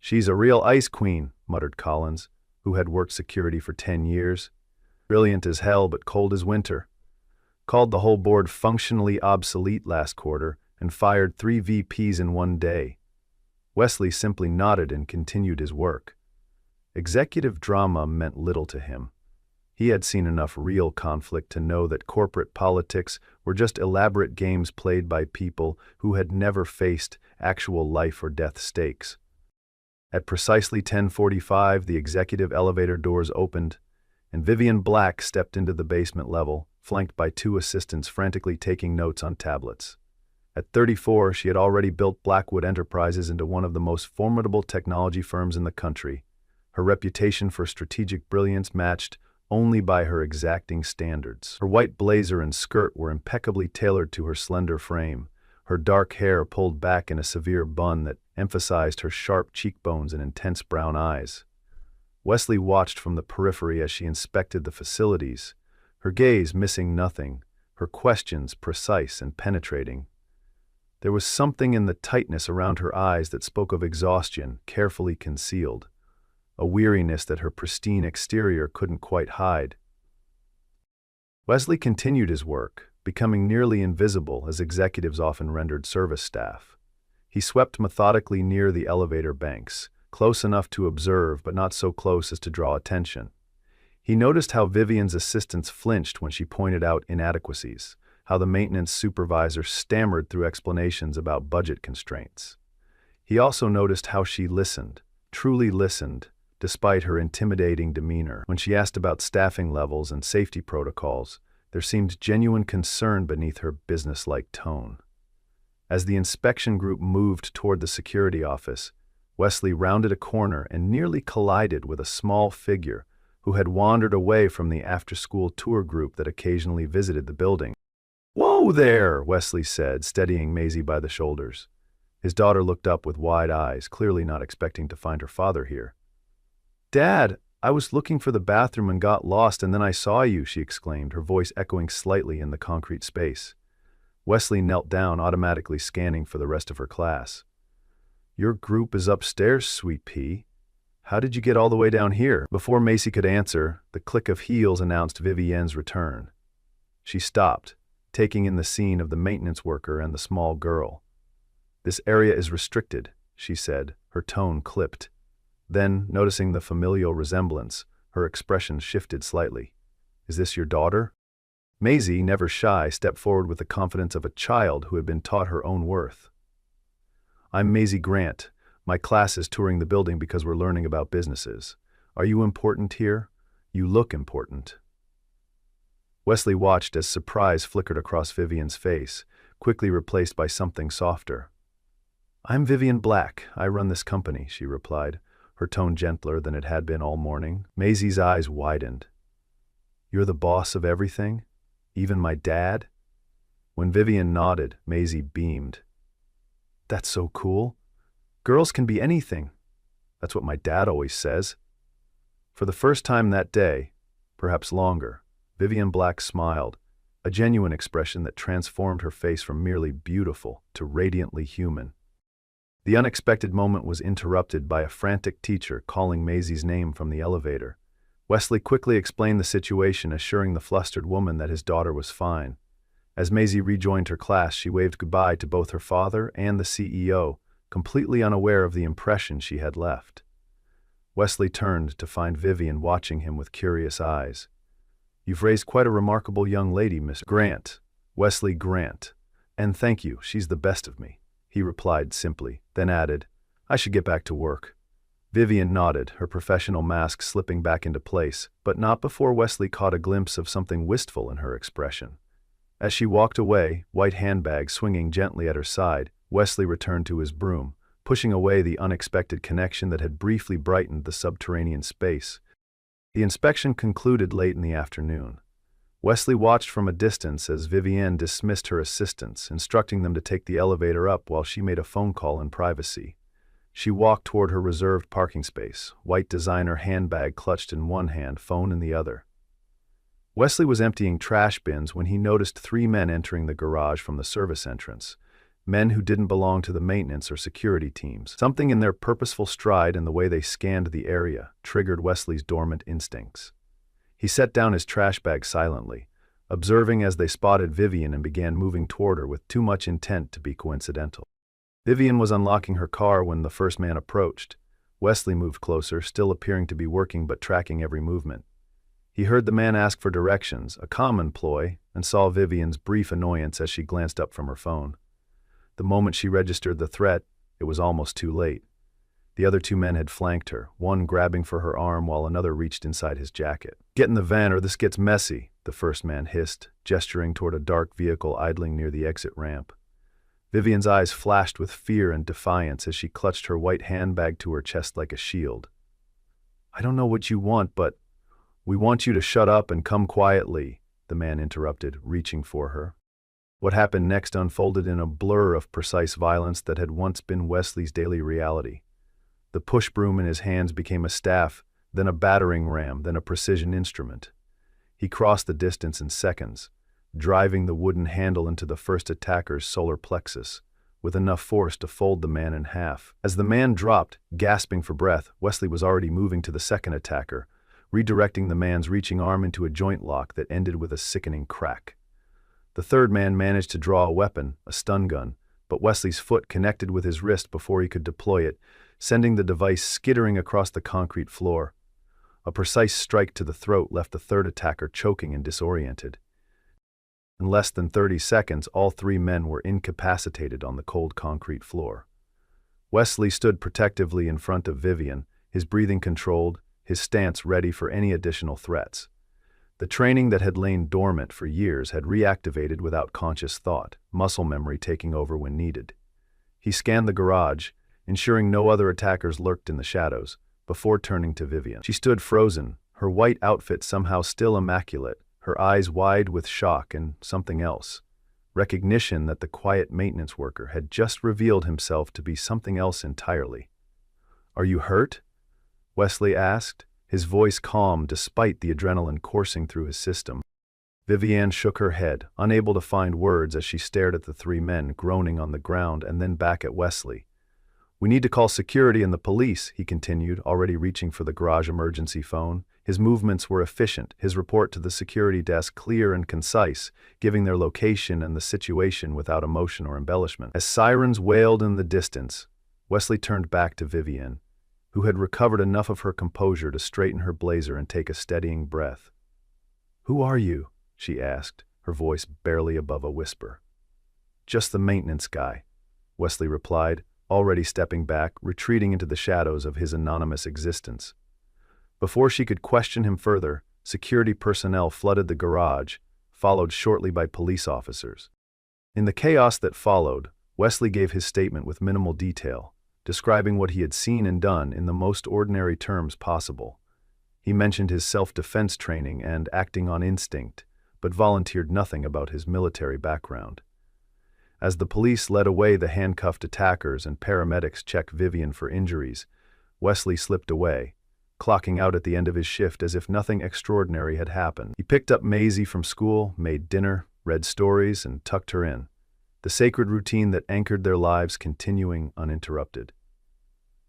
"She's a real ice queen," muttered Collins, who had worked security for 10 years. "Brilliant as hell but cold as winter. Called the whole board functionally obsolete last quarter and fired 3 VPs in 1 day." Wesley simply nodded and continued his work. Executive drama meant little to him. He had seen enough real conflict to know that corporate politics were just elaborate games played by people who had never faced actual life or death stakes. At precisely 10:45, the executive elevator doors opened, and Vivian Black stepped into the basement level, flanked by 2 assistants frantically taking notes on tablets. At 34, she had already built Blackwood Enterprises into one of the most formidable technology firms in the country. Her reputation for strategic brilliance matched only by her exacting standards. Her white blazer and skirt were impeccably tailored to her slender frame, her dark hair pulled back in a severe bun that emphasized her sharp cheekbones and intense brown eyes. Wesley watched from the periphery as she inspected the facilities, her gaze missing nothing, her questions precise and penetrating. There was something in the tightness around her eyes that spoke of exhaustion, carefully concealed, a weariness that her pristine exterior couldn't quite hide. Wesley continued his work, becoming nearly invisible as executives often rendered service staff. He swept methodically near the elevator banks, close enough to observe but not so close as to draw attention. He noticed how Vivian's assistants flinched when she pointed out inadequacies, how the maintenance supervisor stammered through explanations about budget constraints. He also noticed how she listened, truly listened, despite her intimidating demeanor. When she asked about staffing levels and safety protocols, there seemed genuine concern beneath her businesslike tone. As the inspection group moved toward the security office, Wesley rounded a corner and nearly collided with a small figure who had wandered away from the after-school tour group that occasionally visited the building. "Whoa there," Wesley said, steadying Maisie by the shoulders. His daughter looked up with wide eyes, clearly not expecting to find her father here. "Dad, I was looking for the bathroom and got lost, and then I saw you," she exclaimed, her voice echoing slightly in the concrete space. Wesley knelt down, automatically scanning for the rest of her class. "Your group is upstairs, sweet pea. How did you get all the way down here?" Before Maisie could answer, the click of heels announced Vivienne's return. She stopped, taking in the scene of the maintenance worker and the small girl. "This area is restricted," she said, her tone clipped. Then, noticing the familial resemblance, her expression shifted slightly. "Is this your daughter?" Maisie, never shy, stepped forward with the confidence of a child who had been taught her own worth. "I'm Maisie Grant. My class is touring the building because we're learning about businesses. Are you important here? You look important." Wesley watched as surprise flickered across Vivian's face, quickly replaced by something softer. "I'm Vivian Black. I run this company," she replied, her tone gentler than it had been all morning. Maisie's eyes widened. "You're the boss of everything? Even my dad?" When Vivian nodded, Maisie beamed. "That's so cool. Girls can be anything. That's what my dad always says." For the first time that day, perhaps longer, Vivian Black smiled, a genuine expression that transformed her face from merely beautiful to radiantly human. The unexpected moment was interrupted by a frantic teacher calling Maisie's name from the elevator. Wesley quickly explained the situation, assuring the flustered woman that his daughter was fine. As Maisie rejoined her class, she waved goodbye to both her father and the CEO, completely unaware of the impression she had left. Wesley turned to find Vivian watching him with curious eyes. "You've raised quite a remarkable young lady, Miss Grant." "Wesley Grant. And thank you, she's the best of me," he replied simply, then added, "I should get back to work." Vivian nodded, her professional mask slipping back into place, but not before Wesley caught a glimpse of something wistful in her expression. As she walked away, white handbag swinging gently at her side, Wesley returned to his broom, pushing away the unexpected connection that had briefly brightened the subterranean space. The inspection concluded late in the afternoon. Wesley watched from a distance as Vivienne dismissed her assistants, instructing them to take the elevator up while she made a phone call in privacy. She walked toward her reserved parking space, white designer handbag clutched in one hand, phone in the other. Wesley was emptying trash bins when he noticed 3 men entering the garage from the service entrance. Men who didn't belong to the maintenance or security teams. Something in their purposeful stride and the way they scanned the area triggered Wesley's dormant instincts. He set down his trash bag silently, observing as they spotted Vivian and began moving toward her with too much intent to be coincidental. Vivian was unlocking her car when the first man approached. Wesley moved closer, still appearing to be working but tracking every movement. He heard the man ask for directions, a common ploy, and saw Vivian's brief annoyance as she glanced up from her phone. The moment she registered the threat, it was almost too late. The other 2 men had flanked her, one grabbing for her arm while another reached inside his jacket. "Get in the van or this gets messy," the first man hissed, gesturing toward a dark vehicle idling near the exit ramp. Vivian's eyes flashed with fear and defiance as she clutched her white handbag to her chest like a shield. "I don't know what you want, but we want you to shut up and come quietly," the man interrupted, reaching for her. What happened next unfolded in a blur of precise violence that had once been Wesley's daily reality. The push broom in his hands became a staff, then a battering ram, then a precision instrument. He crossed the distance in seconds, driving the wooden handle into the first attacker's solar plexus, with enough force to fold the man in half. As the man dropped, gasping for breath, Wesley was already moving to the second attacker, redirecting the man's reaching arm into a joint lock that ended with a sickening crack. The third man managed to draw a weapon, a stun gun, but Wesley's foot connected with his wrist before he could deploy it, sending the device skittering across the concrete floor. A precise strike to the throat left the third attacker choking and disoriented. In less than 30 seconds, all 3 men were incapacitated on the cold concrete floor. Wesley stood protectively in front of Vivian, his breathing controlled, his stance ready for any additional threats. The training that had lain dormant for years had reactivated without conscious thought, muscle memory taking over when needed. He scanned the garage, ensuring no other attackers lurked in the shadows, before turning to Vivian. She stood frozen, her white outfit somehow still immaculate, her eyes wide with shock and something else. Recognition that the quiet maintenance worker had just revealed himself to be something else entirely. "Are you hurt?" Wesley asked, his voice calm despite the adrenaline coursing through his system. Vivian shook her head, unable to find words as she stared at the 3 men groaning on the ground and then back at Wesley. "We need to call security and the police," he continued, already reaching for the garage emergency phone. His movements were efficient, his report to the security desk clear and concise, giving their location and the situation without emotion or embellishment. As sirens wailed in the distance, Wesley turned back to Vivian, who had recovered enough of her composure to straighten her blazer and take a steadying breath. "Who are you?" she asked, her voice barely above a whisper. "Just the maintenance guy," Wesley replied, already stepping back, retreating into the shadows of his anonymous existence. Before she could question him further, security personnel flooded the garage, followed shortly by police officers. In the chaos that followed, Wesley gave his statement with minimal detail, describing what he had seen and done in the most ordinary terms possible. He mentioned his self-defense training and acting on instinct, but volunteered nothing about his military background. As the police led away the handcuffed attackers and paramedics checked Vivian for injuries, Wesley slipped away, clocking out at the end of his shift as if nothing extraordinary had happened. He picked up Maisie from school, made dinner, read stories, and tucked her in. the sacred routine that anchored their lives continuing uninterrupted.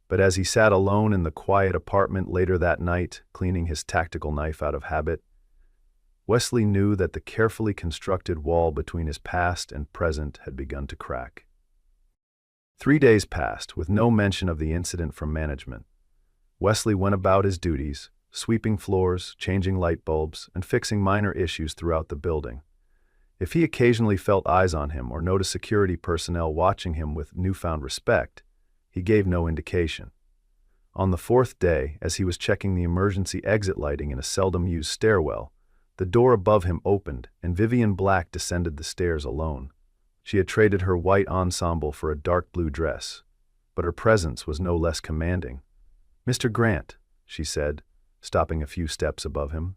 But as he sat alone in the quiet apartment later that night, cleaning his tactical knife out of habit, Wesley knew that the carefully constructed wall between his past and present had begun to crack. 3 days passed, with no mention of the incident from management. Wesley went about his duties, sweeping floors, changing light bulbs, and fixing minor issues throughout the building. If he occasionally felt eyes on him or noticed security personnel watching him with newfound respect, he gave no indication. On the 4th day, as he was checking the emergency exit lighting in a seldom-used stairwell, the door above him opened, and Vivian Black descended the stairs alone. She had traded her white ensemble for a dark blue dress, but her presence was no less commanding. "Mr. Grant," she said, stopping a few steps above him.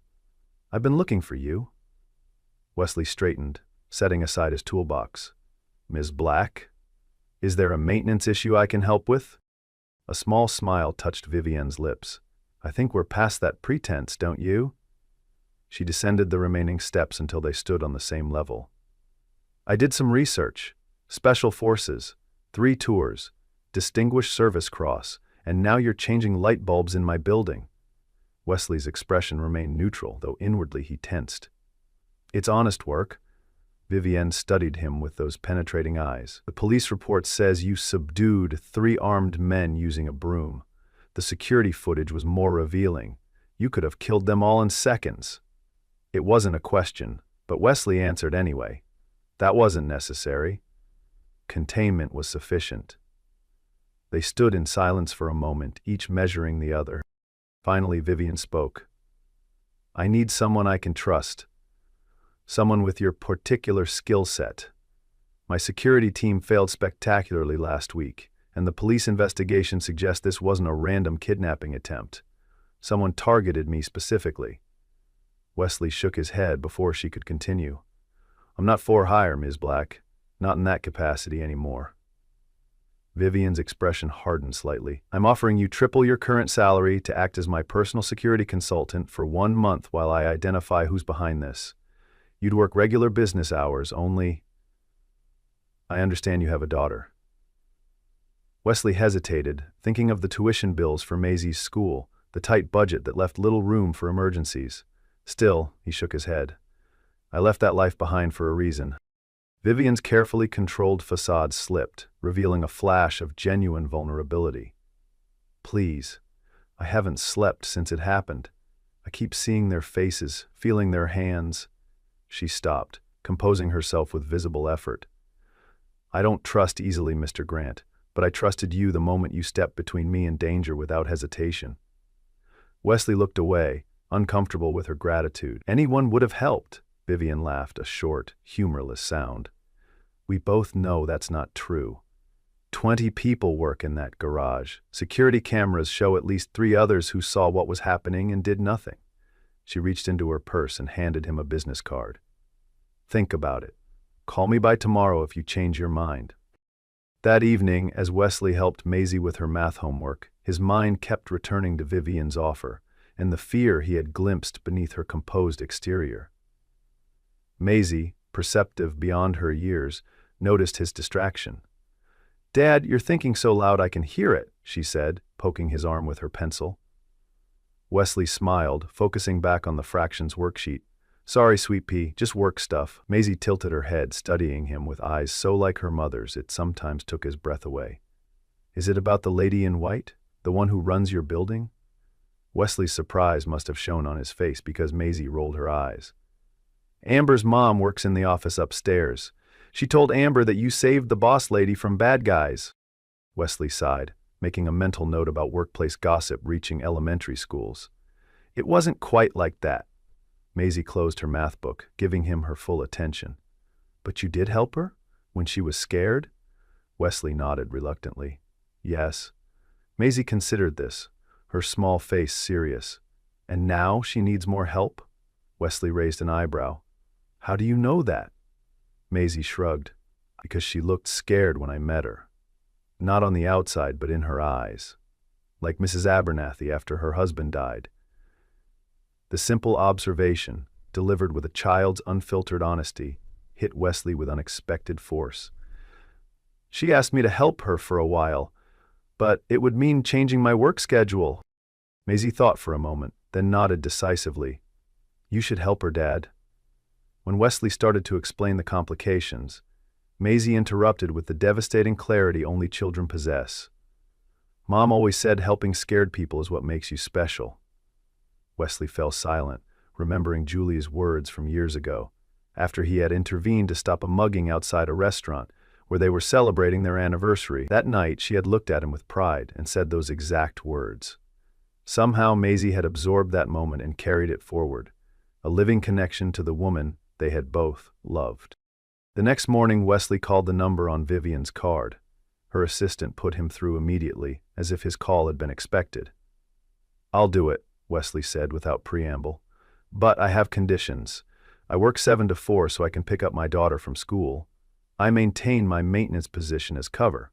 "I've been looking for you." Wesley straightened, setting aside his toolbox. "Ms. Black? Is there a maintenance issue I can help with?" A small smile touched Vivian's lips. "I think we're past that pretense, don't you?" She descended the remaining steps until they stood on the same level. "I did some research. Special Forces, 3 tours, Distinguished Service Cross, and now you're changing light bulbs in my building." Wesley's expression remained neutral, though inwardly he tensed. "It's honest work." Vivienne studied him with those penetrating eyes. "The police report says you subdued 3 armed men using a broom. The security footage was more revealing. You could have killed them all in seconds." It wasn't a question, but Wesley answered anyway. That wasn't necessary. Containment was sufficient. They stood in silence for a moment, each measuring the other. Finally, Vivian spoke. "I need someone I can trust. Someone with your particular skill set. My security team failed spectacularly last week, and the police investigation suggests this wasn't a random kidnapping attempt. Someone targeted me specifically." Wesley shook his head before she could continue. "I'm not for hire, Ms. Black. Not in that capacity anymore." Vivian's expression hardened slightly. "I'm offering you triple your current salary to act as my personal security consultant for 1 month while I identify who's behind this. You'd work regular business hours, only... I understand you have a daughter." Wesley hesitated, thinking of the tuition bills for Maisie's school, the tight budget that left little room for emergencies. Still, he shook his head. "I left that life behind for a reason." Vivian's carefully controlled facade slipped, revealing a flash of genuine vulnerability. "Please, I haven't slept since it happened. I keep seeing their faces, feeling their hands." She stopped, composing herself with visible effort. "I don't trust easily, Mr. Grant, but I trusted you the moment you stepped between me and danger without hesitation." Wesley looked away, uncomfortable with her gratitude. "Anyone would have helped." Vivian laughed, a short, humorless sound. "We both know that's not true. 20 people work in that garage. Security cameras show at least 3 others who saw what was happening and did nothing." She reached into her purse and handed him a business card. "Think about it. Call me by tomorrow if you change your mind." That evening, as Wesley helped Maisie with her math homework, his mind kept returning to Vivian's offer and the fear he had glimpsed beneath her composed exterior. Maisie, perceptive beyond her years, noticed his distraction. "Dad, you're thinking so loud I can hear it," she said, poking his arm with her pencil. Wesley smiled, focusing back on the fractions worksheet. "Sorry, sweet pea, just work stuff." Maisie tilted her head, studying him with eyes so like her mother's it sometimes took his breath away. "Is it about the lady in white? The one who runs your building?" Wesley's surprise must have shown on his face because Maisie rolled her eyes. "Amber's mom works in the office upstairs. She told Amber that you saved the boss lady from bad guys." Wesley sighed, making a mental note about workplace gossip reaching elementary schools. "It wasn't quite like that." Maisie closed her math book, giving him her full attention. "But you did help her? When she was scared?" Wesley nodded reluctantly. "Yes." Maisie considered this, her small face serious. "And now she needs more help?" Wesley raised an eyebrow. "How do you know that?" Maisie shrugged. "Because she looked scared when I met her. Not on the outside, but in her eyes. Like Mrs. Abernathy after her husband died." The simple observation, delivered with a child's unfiltered honesty, hit Wesley with unexpected force. She asked me to help her for a while, but it would mean changing my work schedule. Maisie thought for a moment, then nodded decisively. You should help her, Dad. When Wesley started to explain the complications, Maisie interrupted with the devastating clarity only children possess. Mom always said helping scared people is what makes you special. Wesley fell silent, remembering Julie's words from years ago, after he had intervened to stop a mugging outside a restaurant where they were celebrating their anniversary. That night, she had looked at him with pride and said those exact words. Somehow, Maisie had absorbed that moment and carried it forward, a living connection to the woman they had both loved. The next morning, Wesley called the number on Vivian's card. Her assistant put him through immediately, as if his call had been expected. I'll do it, Wesley said without preamble. But I have conditions. I work 7 to 4 so I can pick up my daughter from school. I maintain my maintenance position as cover,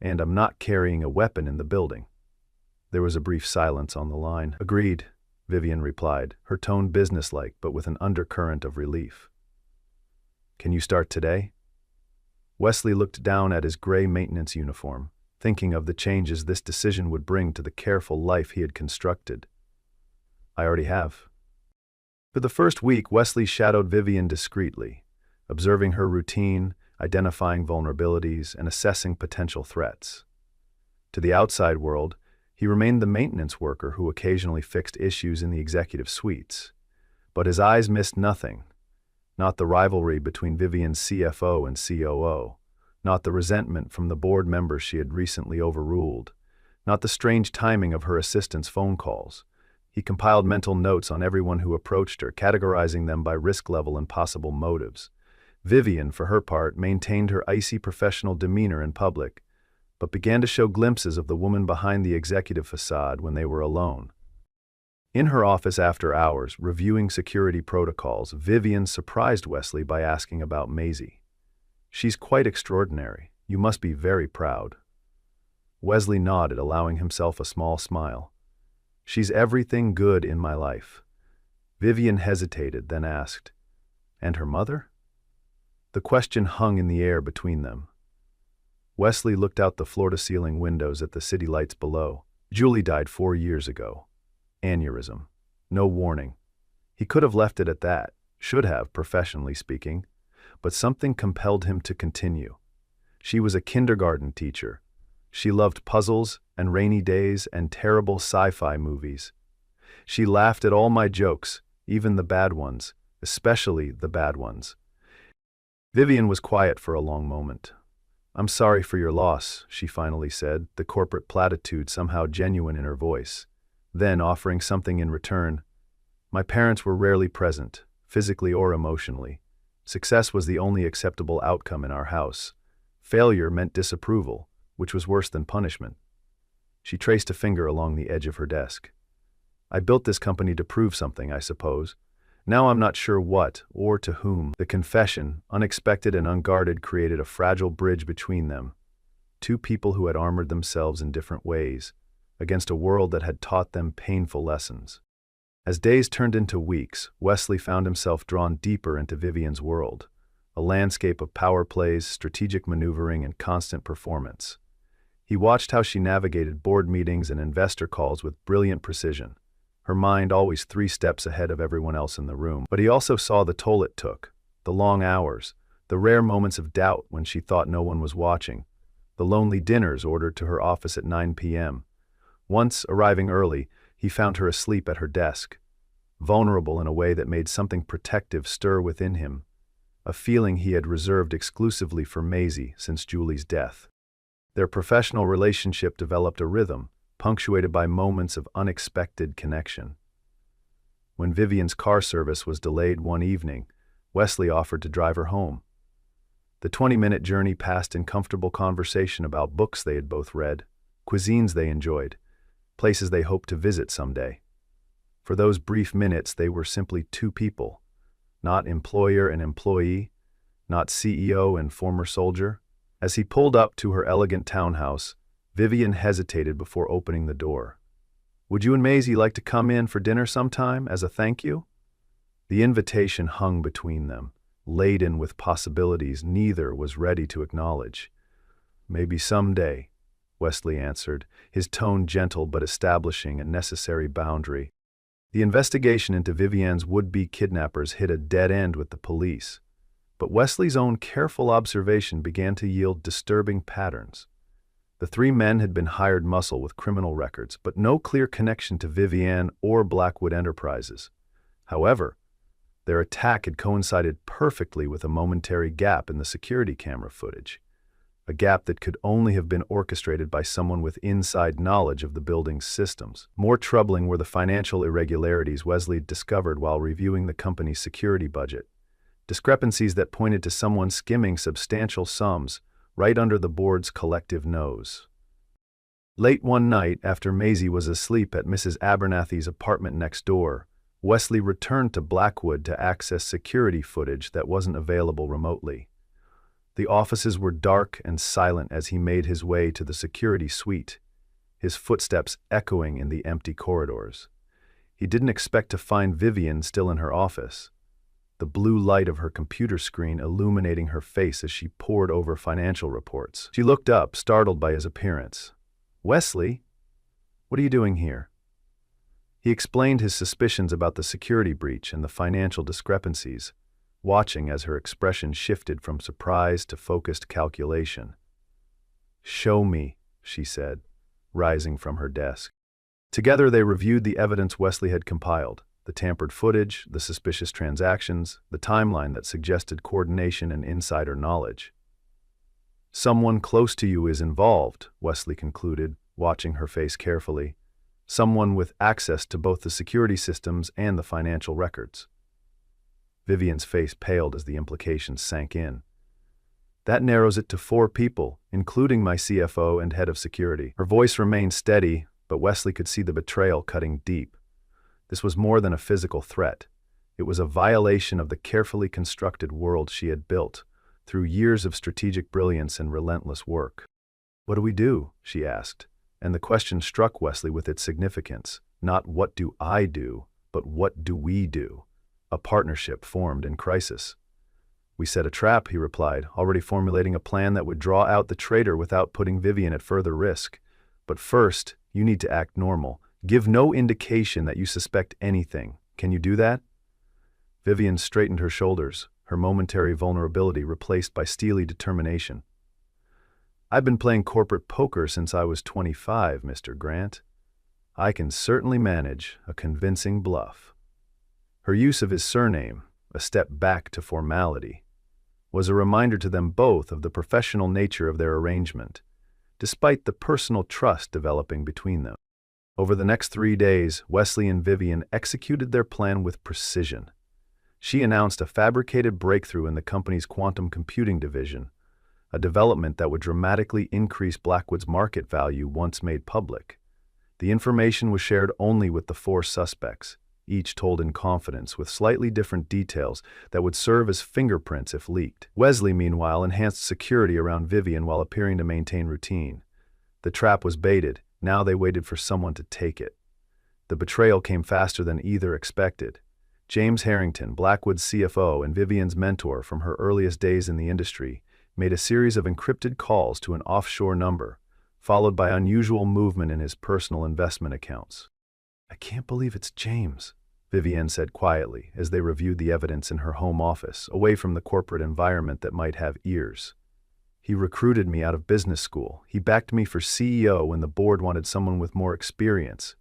and I'm not carrying a weapon in the building. There was a brief silence on the line. Agreed, Vivian replied, her tone businesslike but with an undercurrent of relief. Can you start today? Wesley looked down at his gray maintenance uniform, thinking of the changes this decision would bring to the careful life he had constructed. I already have. For the first week, Wesley shadowed Vivian discreetly, observing her routine, identifying vulnerabilities, and assessing potential threats. To the outside world, he remained the maintenance worker who occasionally fixed issues in the executive suites. But his eyes missed nothing. Not the rivalry between Vivian's CFO and COO, not the resentment from the board members she had recently overruled, not the strange timing of her assistant's phone calls. He compiled mental notes on everyone who approached her, categorizing them by risk level and possible motives. Vivian, for her part, maintained her icy professional demeanor in public, but began to show glimpses of the woman behind the executive facade when they were alone. In her office after hours, reviewing security protocols, Vivian surprised Wesley by asking about Maisie. She's quite extraordinary. You must be very proud. Wesley nodded, allowing himself a small smile. She's everything good in my life. Vivian hesitated, then asked, And her mother? The question hung in the air between them. Wesley looked out the floor-to-ceiling windows at the city lights below. Julie died 4 years ago. Aneurysm. No warning. He could have left it at that, should have, professionally speaking, but something compelled him to continue. She was a kindergarten teacher. She loved puzzles and rainy days and terrible sci-fi movies. She laughed at all my jokes, even the bad ones, especially the bad ones. Vivian was quiet for a long moment. I'm sorry for your loss, she finally said, the corporate platitude somehow genuine in her voice. Then, offering something in return, my parents were rarely present, physically or emotionally. Success was the only acceptable outcome in our house. Failure meant disapproval, which was worse than punishment. She traced a finger along the edge of her desk. I built this company to prove something, I suppose. Now I'm not sure what, or to whom. The confession, unexpected and unguarded, created a fragile bridge between them. Two people who had armored themselves in different ways, against a world that had taught them painful lessons. As days turned into weeks, Wesley found himself drawn deeper into Vivian's world, a landscape of power plays, strategic maneuvering, and constant performance. He watched how she navigated board meetings and investor calls with brilliant precision, her mind always 3 steps ahead of everyone else in the room. But he also saw the toll it took, the long hours, the rare moments of doubt when she thought no one was watching, the lonely dinners ordered to her office at 9 p.m. Once, arriving early, he found her asleep at her desk, vulnerable in a way that made something protective stir within him, a feeling he had reserved exclusively for Maisie since Julie's death. Their professional relationship developed a rhythm, punctuated by moments of unexpected connection. When Vivian's car service was delayed one evening, Wesley offered to drive her home. The 20-minute journey passed in comfortable conversation about books they had both read, cuisines they enjoyed, places they hoped to visit someday. For those brief minutes, they were simply two people, not employer and employee, not CEO and former soldier. As he pulled up to her elegant townhouse, Vivian hesitated before opening the door. Would you and Maisie like to come in for dinner sometime as a thank you? The invitation hung between them, laden with possibilities neither was ready to acknowledge. Maybe someday, Wesley answered, his tone gentle but establishing a necessary boundary. The investigation into Vivian's would-be kidnappers hit a dead end with the police, but Wesley's own careful observation began to yield disturbing patterns. The three men had been hired muscle with criminal records, but no clear connection to Vivian or Blackwood Enterprises. However, their attack had coincided perfectly with a momentary gap in the security camera footage, a gap that could only have been orchestrated by someone with inside knowledge of the building's systems. More troubling were the financial irregularities Wesley discovered while reviewing the company's security budget, discrepancies that pointed to someone skimming substantial sums right under the board's collective nose. Late one night, after Maisie was asleep at Mrs. Abernathy's apartment next door, Wesley returned to Blackwood to access security footage that wasn't available remotely. The offices were dark and silent as he made his way to the security suite, his footsteps echoing in the empty corridors. He didn't expect to find Vivian still in her office, the blue light of her computer screen illuminating her face as she pored over financial reports. She looked up, startled by his appearance. "Wesley, what are you doing here?" He explained his suspicions about the security breach and the financial discrepancies, watching as her expression shifted from surprise to focused calculation. "Show me," she said, rising from her desk. Together they reviewed the evidence Wesley had compiled, the tampered footage, the suspicious transactions, the timeline that suggested coordination and insider knowledge. "Someone close to you is involved," Wesley concluded, watching her face carefully. "Someone with access to both the security systems and the financial records." Vivian's face paled as the implications sank in. "That narrows it to 4 people, including my CFO and head of security." Her voice remained steady, but Wesley could see the betrayal cutting deep. This was more than a physical threat. It was a violation of the carefully constructed world she had built, through years of strategic brilliance and relentless work. "What do we do?" she asked, and the question struck Wesley with its significance. Not "what do I do," but "what do we do?" A partnership formed in crisis. "We set a trap," he replied, already formulating a plan that would draw out the traitor without putting Vivian at further risk. "But first, you need to act normal. Give no indication that you suspect anything. Can you do that?" Vivian straightened her shoulders, her momentary vulnerability replaced by steely determination. "I've been playing corporate poker since I was 25, Mr. Grant. I can certainly manage a convincing bluff." Her use of his surname, a step back to formality, was a reminder to them both of the professional nature of their arrangement, despite the personal trust developing between them. Over the next 3 days, Wesley and Vivian executed their plan with precision. She announced a fabricated breakthrough in the company's quantum computing division, a development that would dramatically increase Blackwood's market value once made public. The information was shared only with the 4 suspects, each told in confidence with slightly different details that would serve as fingerprints if leaked. Wesley, meanwhile, enhanced security around Vivian while appearing to maintain routine. The trap was baited. Now they waited for someone to take it. The betrayal came faster than either expected. James Harrington, Blackwood's CFO and Vivian's mentor from her earliest days in the industry, made a series of encrypted calls to an offshore number, followed by unusual movement in his personal investment accounts. "I can't believe it's James," Vivian said quietly as they reviewed the evidence in her home office, away from the corporate environment that might have ears. "He recruited me out of business school. He backed me for CEO when the board wanted someone with more experience."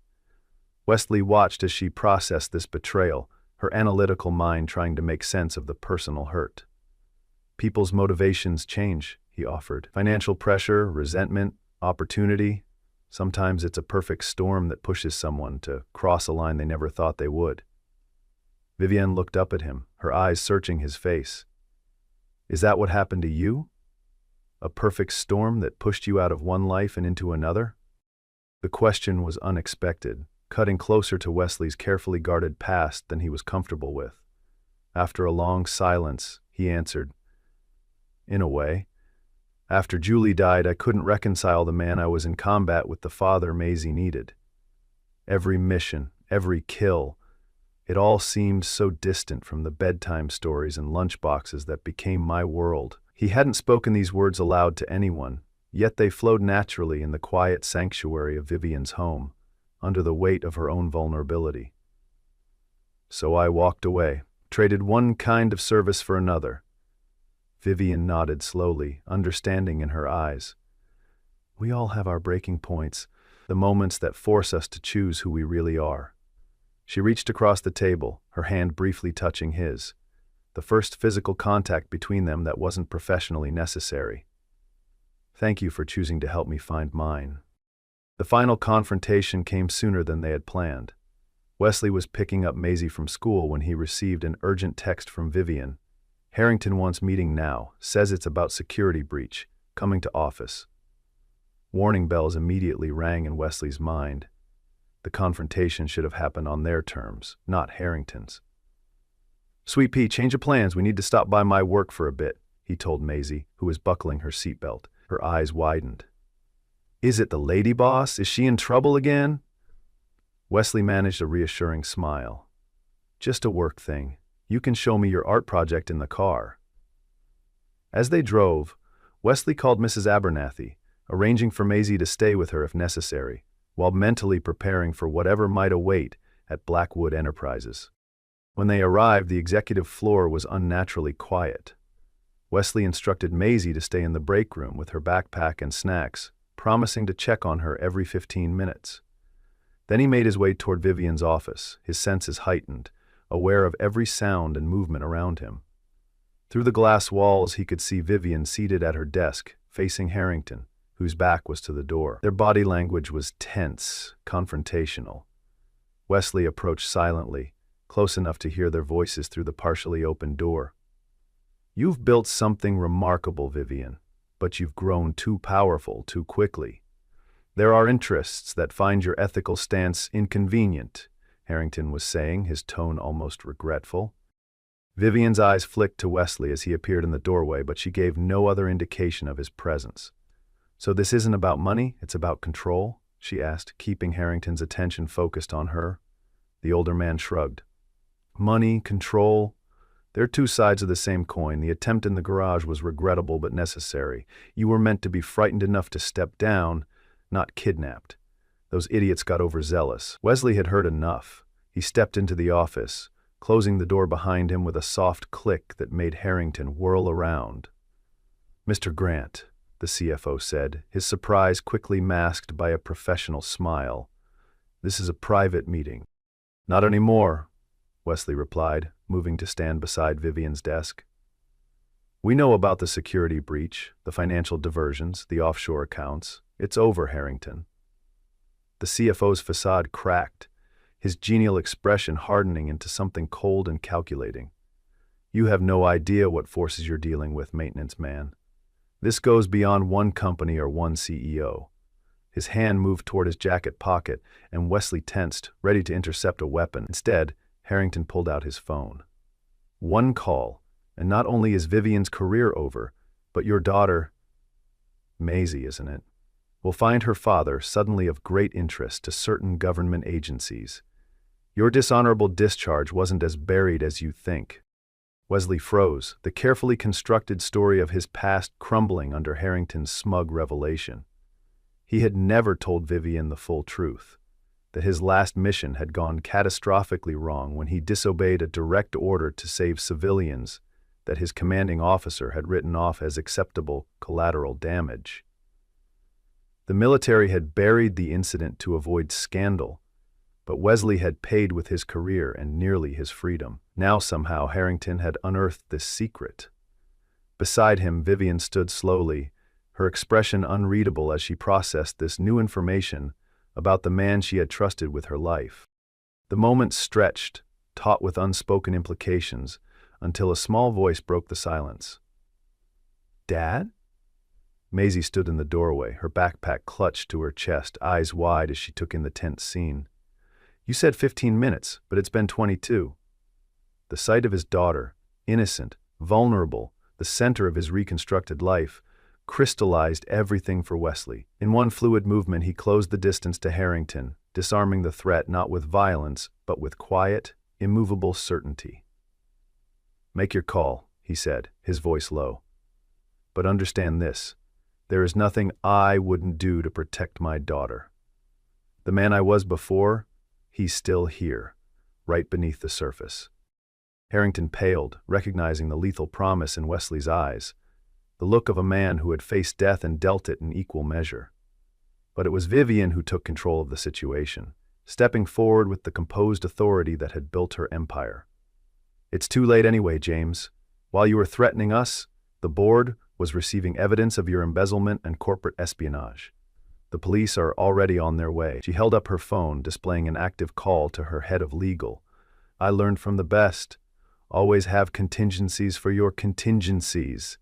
Wesley watched as she processed this betrayal, her analytical mind trying to make sense of the personal hurt. "People's motivations change," he offered. "Financial pressure, resentment, opportunity. Sometimes it's a perfect storm that pushes someone to cross a line they never thought they would." Vivian looked up at him, her eyes searching his face. "Is that what happened to you? A perfect storm that pushed you out of one life and into another?" The question was unexpected, cutting closer to Wesley's carefully guarded past than he was comfortable with. After a long silence, he answered, "In a way. After Julie died, I couldn't reconcile the man I was in combat with the father Maisie needed. Every mission, every kill, it all seemed so distant from the bedtime stories and lunchboxes that became my world." He hadn't spoken these words aloud to anyone, yet they flowed naturally in the quiet sanctuary of Vivian's home, under the weight of her own vulnerability. So I walked away, traded one kind of service for another. Vivian nodded slowly, understanding in her eyes. We all have our breaking points, the moments that force us to choose who we really are. She reached across the table, her hand briefly touching his, the first physical contact between them that wasn't professionally necessary. Thank you for choosing to help me find mine. The final confrontation came sooner than they had planned. Wesley was picking up Maisie from school when he received an urgent text from Vivian. Harrington wants meeting now, says it's about security breach, coming to office. Warning bells immediately rang in Wesley's mind. The confrontation should have happened on their terms, not Harrington's. Sweet pea, change of plans, we need to stop by my work for a bit, he told Maisie, who was buckling her seatbelt. Her eyes widened. Is it the lady boss? Is she in trouble again? Wesley managed a reassuring smile. Just a work thing. You can show me your art project in the car. As they drove, Wesley called Mrs. Abernathy, arranging for Maisie to stay with her if necessary, while mentally preparing for whatever might await at Blackwood Enterprises. When they arrived, the executive floor was unnaturally quiet. Wesley instructed Maisie to stay in the break room with her backpack and snacks, promising to check on her every 15 minutes. Then he made his way toward Vivian's office, his senses heightened, aware of every sound and movement around him. Through the glass walls, he could see Vivian seated at her desk, facing Harrington, whose back was to the door. Their body language was tense, confrontational. Wesley approached silently, close enough to hear their voices through the partially open door. You've built something remarkable, Vivian, but you've grown too powerful too quickly. There are interests that find your ethical stance inconvenient, Harrington was saying, his tone almost regretful. Vivian's eyes flicked to Wesley as he appeared in the doorway, but she gave no other indication of his presence. So this isn't about money, it's about control? She asked, keeping Harrington's attention focused on her. The older man shrugged. Money, control, they're two sides of the same coin. The attempt in the garage was regrettable but necessary. You were meant to be frightened enough to step down, not kidnapped. Those idiots got overzealous. Wesley had heard enough. He stepped into the office, closing the door behind him with a soft click that made Harrington whirl around. Mr. Grant, the CFO said, his surprise quickly masked by a professional smile. This is a private meeting. Not anymore, Wesley replied, moving to stand beside Vivian's desk. We know about the security breach, the financial diversions, the offshore accounts. It's over, Harrington. The CFO's facade cracked, his genial expression hardening into something cold and calculating. You have no idea what forces you're dealing with, maintenance man. This goes beyond one company or one CEO. His hand moved toward his jacket pocket, and Wesley tensed, ready to intercept a weapon. Instead, Harrington pulled out his phone. One call, and not only is Vivian's career over, but your daughter, Maisie, isn't it, will find her father suddenly of great interest to certain government agencies. Your dishonorable discharge wasn't as buried as you think. Wesley froze, the carefully constructed story of his past crumbling under Harrington's smug revelation. He had never told Vivian the full truth, that his last mission had gone catastrophically wrong when he disobeyed a direct order to save civilians that his commanding officer had written off as acceptable collateral damage. The military had buried the incident to avoid scandal, but Wesley had paid with his career and nearly his freedom. Now somehow Harrington had unearthed this secret. Beside him, Vivian stood slowly, her expression unreadable as she processed this new information about the man she had trusted with her life. The moment stretched, taut with unspoken implications, until a small voice broke the silence. Dad? Maisie stood in the doorway, her backpack clutched to her chest, eyes wide as she took in the tense scene. You said 15 minutes, but it's been 22. The sight of his daughter, innocent, vulnerable, the center of his reconstructed life, crystallized everything for Wesley. In one fluid movement, he closed the distance to Harrington, disarming the threat not with violence, but with quiet, immovable certainty. Make your call, he said, his voice low. But understand this. There is nothing I wouldn't do to protect my daughter. The man I was before, he's still here, right beneath the surface." Harrington paled, recognizing the lethal promise in Wesley's eyes, the look of a man who had faced death and dealt it in equal measure. But it was Vivian who took control of the situation, stepping forward with the composed authority that had built her empire. "It's too late anyway, James. While you were threatening us, the board was receiving evidence of your embezzlement and corporate espionage. The police are already on their way." She held up her phone, displaying an active call to her head of legal. "I learned from the best. Always have contingencies for your contingencies."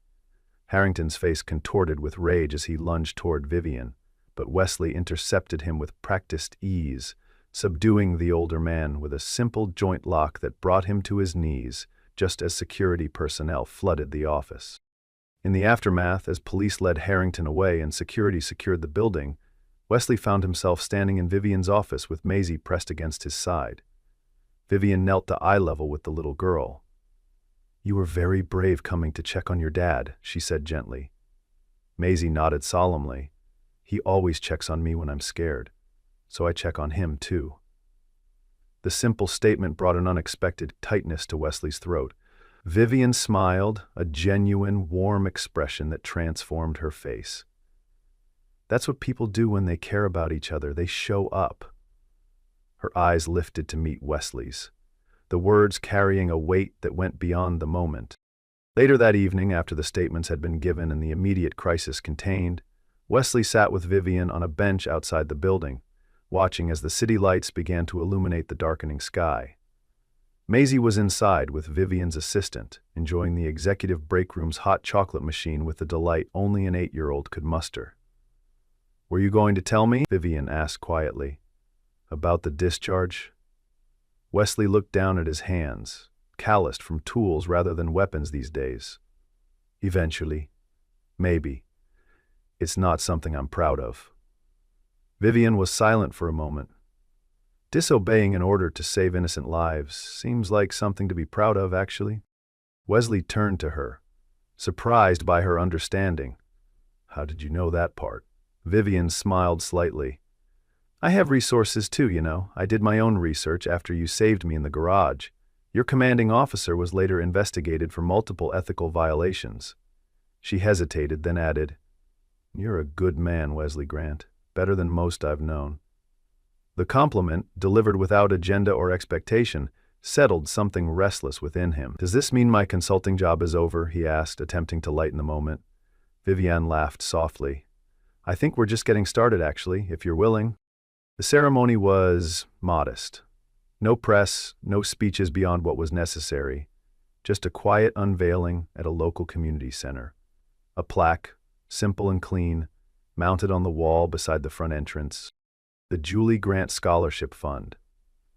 Harrington's face contorted with rage as he lunged toward Vivian, but Wesley intercepted him with practiced ease, subduing the older man with a simple joint lock that brought him to his knees just as security personnel flooded the office. In the aftermath, as police led Harrington away and security secured the building, Wesley found himself standing in Vivian's office with Maisie pressed against his side. Vivian knelt to eye level with the little girl. "You were very brave coming to check on your dad," she said gently. Maisie nodded solemnly. "He always checks on me when I'm scared, so I check on him too." The simple statement brought an unexpected tightness to Wesley's throat. Vivian smiled, a genuine, warm expression that transformed her face. "That's what people do when they care about each other. They show up." Her eyes lifted to meet Wesley's, the words carrying a weight that went beyond the moment. Later that evening, after the statements had been given and the immediate crisis contained, Wesley sat with Vivian on a bench outside the building, watching as the city lights began to illuminate the darkening sky. Maisie was inside with Vivian's assistant, enjoying the executive break room's hot chocolate machine with the delight only an 8-year-old could muster. "Were you going to tell me?" Vivian asked quietly. "About the discharge?" Wesley looked down at his hands, calloused from tools rather than weapons these days. "Eventually. Maybe. It's not something I'm proud of." Vivian was silent for a moment. Disobeying an order to save innocent lives seems like something to be proud of, actually. Wesley turned to her, surprised by her understanding. "How did you know that part?" Vivian smiled slightly. "I have resources too, you know. I did my own research after you saved me in the garage. Your commanding officer was later investigated for multiple ethical violations." She hesitated, then added, "You're a good man, Wesley Grant. Better than most I've known." The compliment, delivered without agenda or expectation, settled something restless within him. "Does this mean my consulting job is over?" he asked, attempting to lighten the moment. Vivian laughed softly. "I think we're just getting started, actually, if you're willing." The ceremony was modest. No press, no speeches beyond what was necessary. Just a quiet unveiling at a local community center. A plaque, simple and clean, mounted on the wall beside the front entrance. The Julie Grant Scholarship Fund,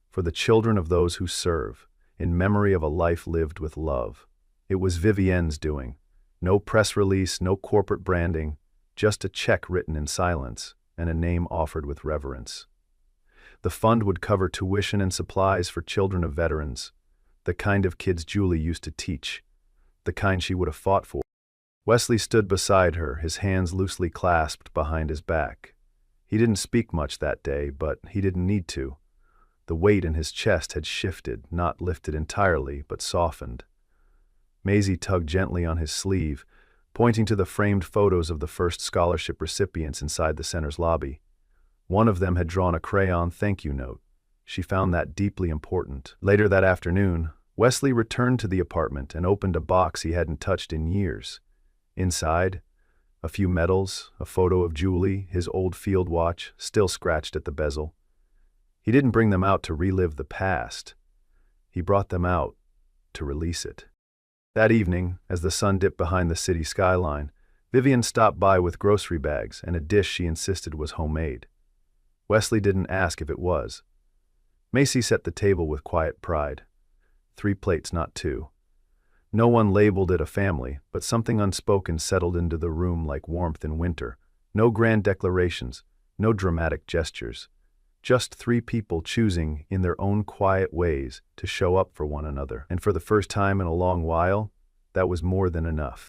for the children of those who serve, in memory of a life lived with love. It was Vivienne's doing. No press release, no corporate branding, just a check written in silence and a name offered with reverence. The fund would cover tuition and supplies for children of veterans, the kind of kids Julie used to teach, the kind she would have fought for. Wesley stood beside her, his hands loosely clasped behind his back. He didn't speak much that day, but he didn't need to. The weight in his chest had shifted, not lifted entirely, but softened. Maisie tugged gently on his sleeve, pointing to the framed photos of the first scholarship recipients inside the center's lobby. One of them had drawn a crayon thank you note. She found that deeply important. Later that afternoon, Wesley returned to the apartment and opened a box he hadn't touched in years. Inside, a few medals, a photo of Julie, his old field watch, still scratched at the bezel. He didn't bring them out to relive the past. He brought them out to release it. That evening, as the sun dipped behind the city skyline, Vivian stopped by with grocery bags and a dish she insisted was homemade. Wesley didn't ask if it was. Macy set the table with quiet pride. 3 plates, not 2. No one labeled it a family, but something unspoken settled into the room like warmth in winter. No grand declarations, no dramatic gestures. Just 3 people choosing, in their own quiet ways, to show up for one another. And for the first time in a long while, that was more than enough.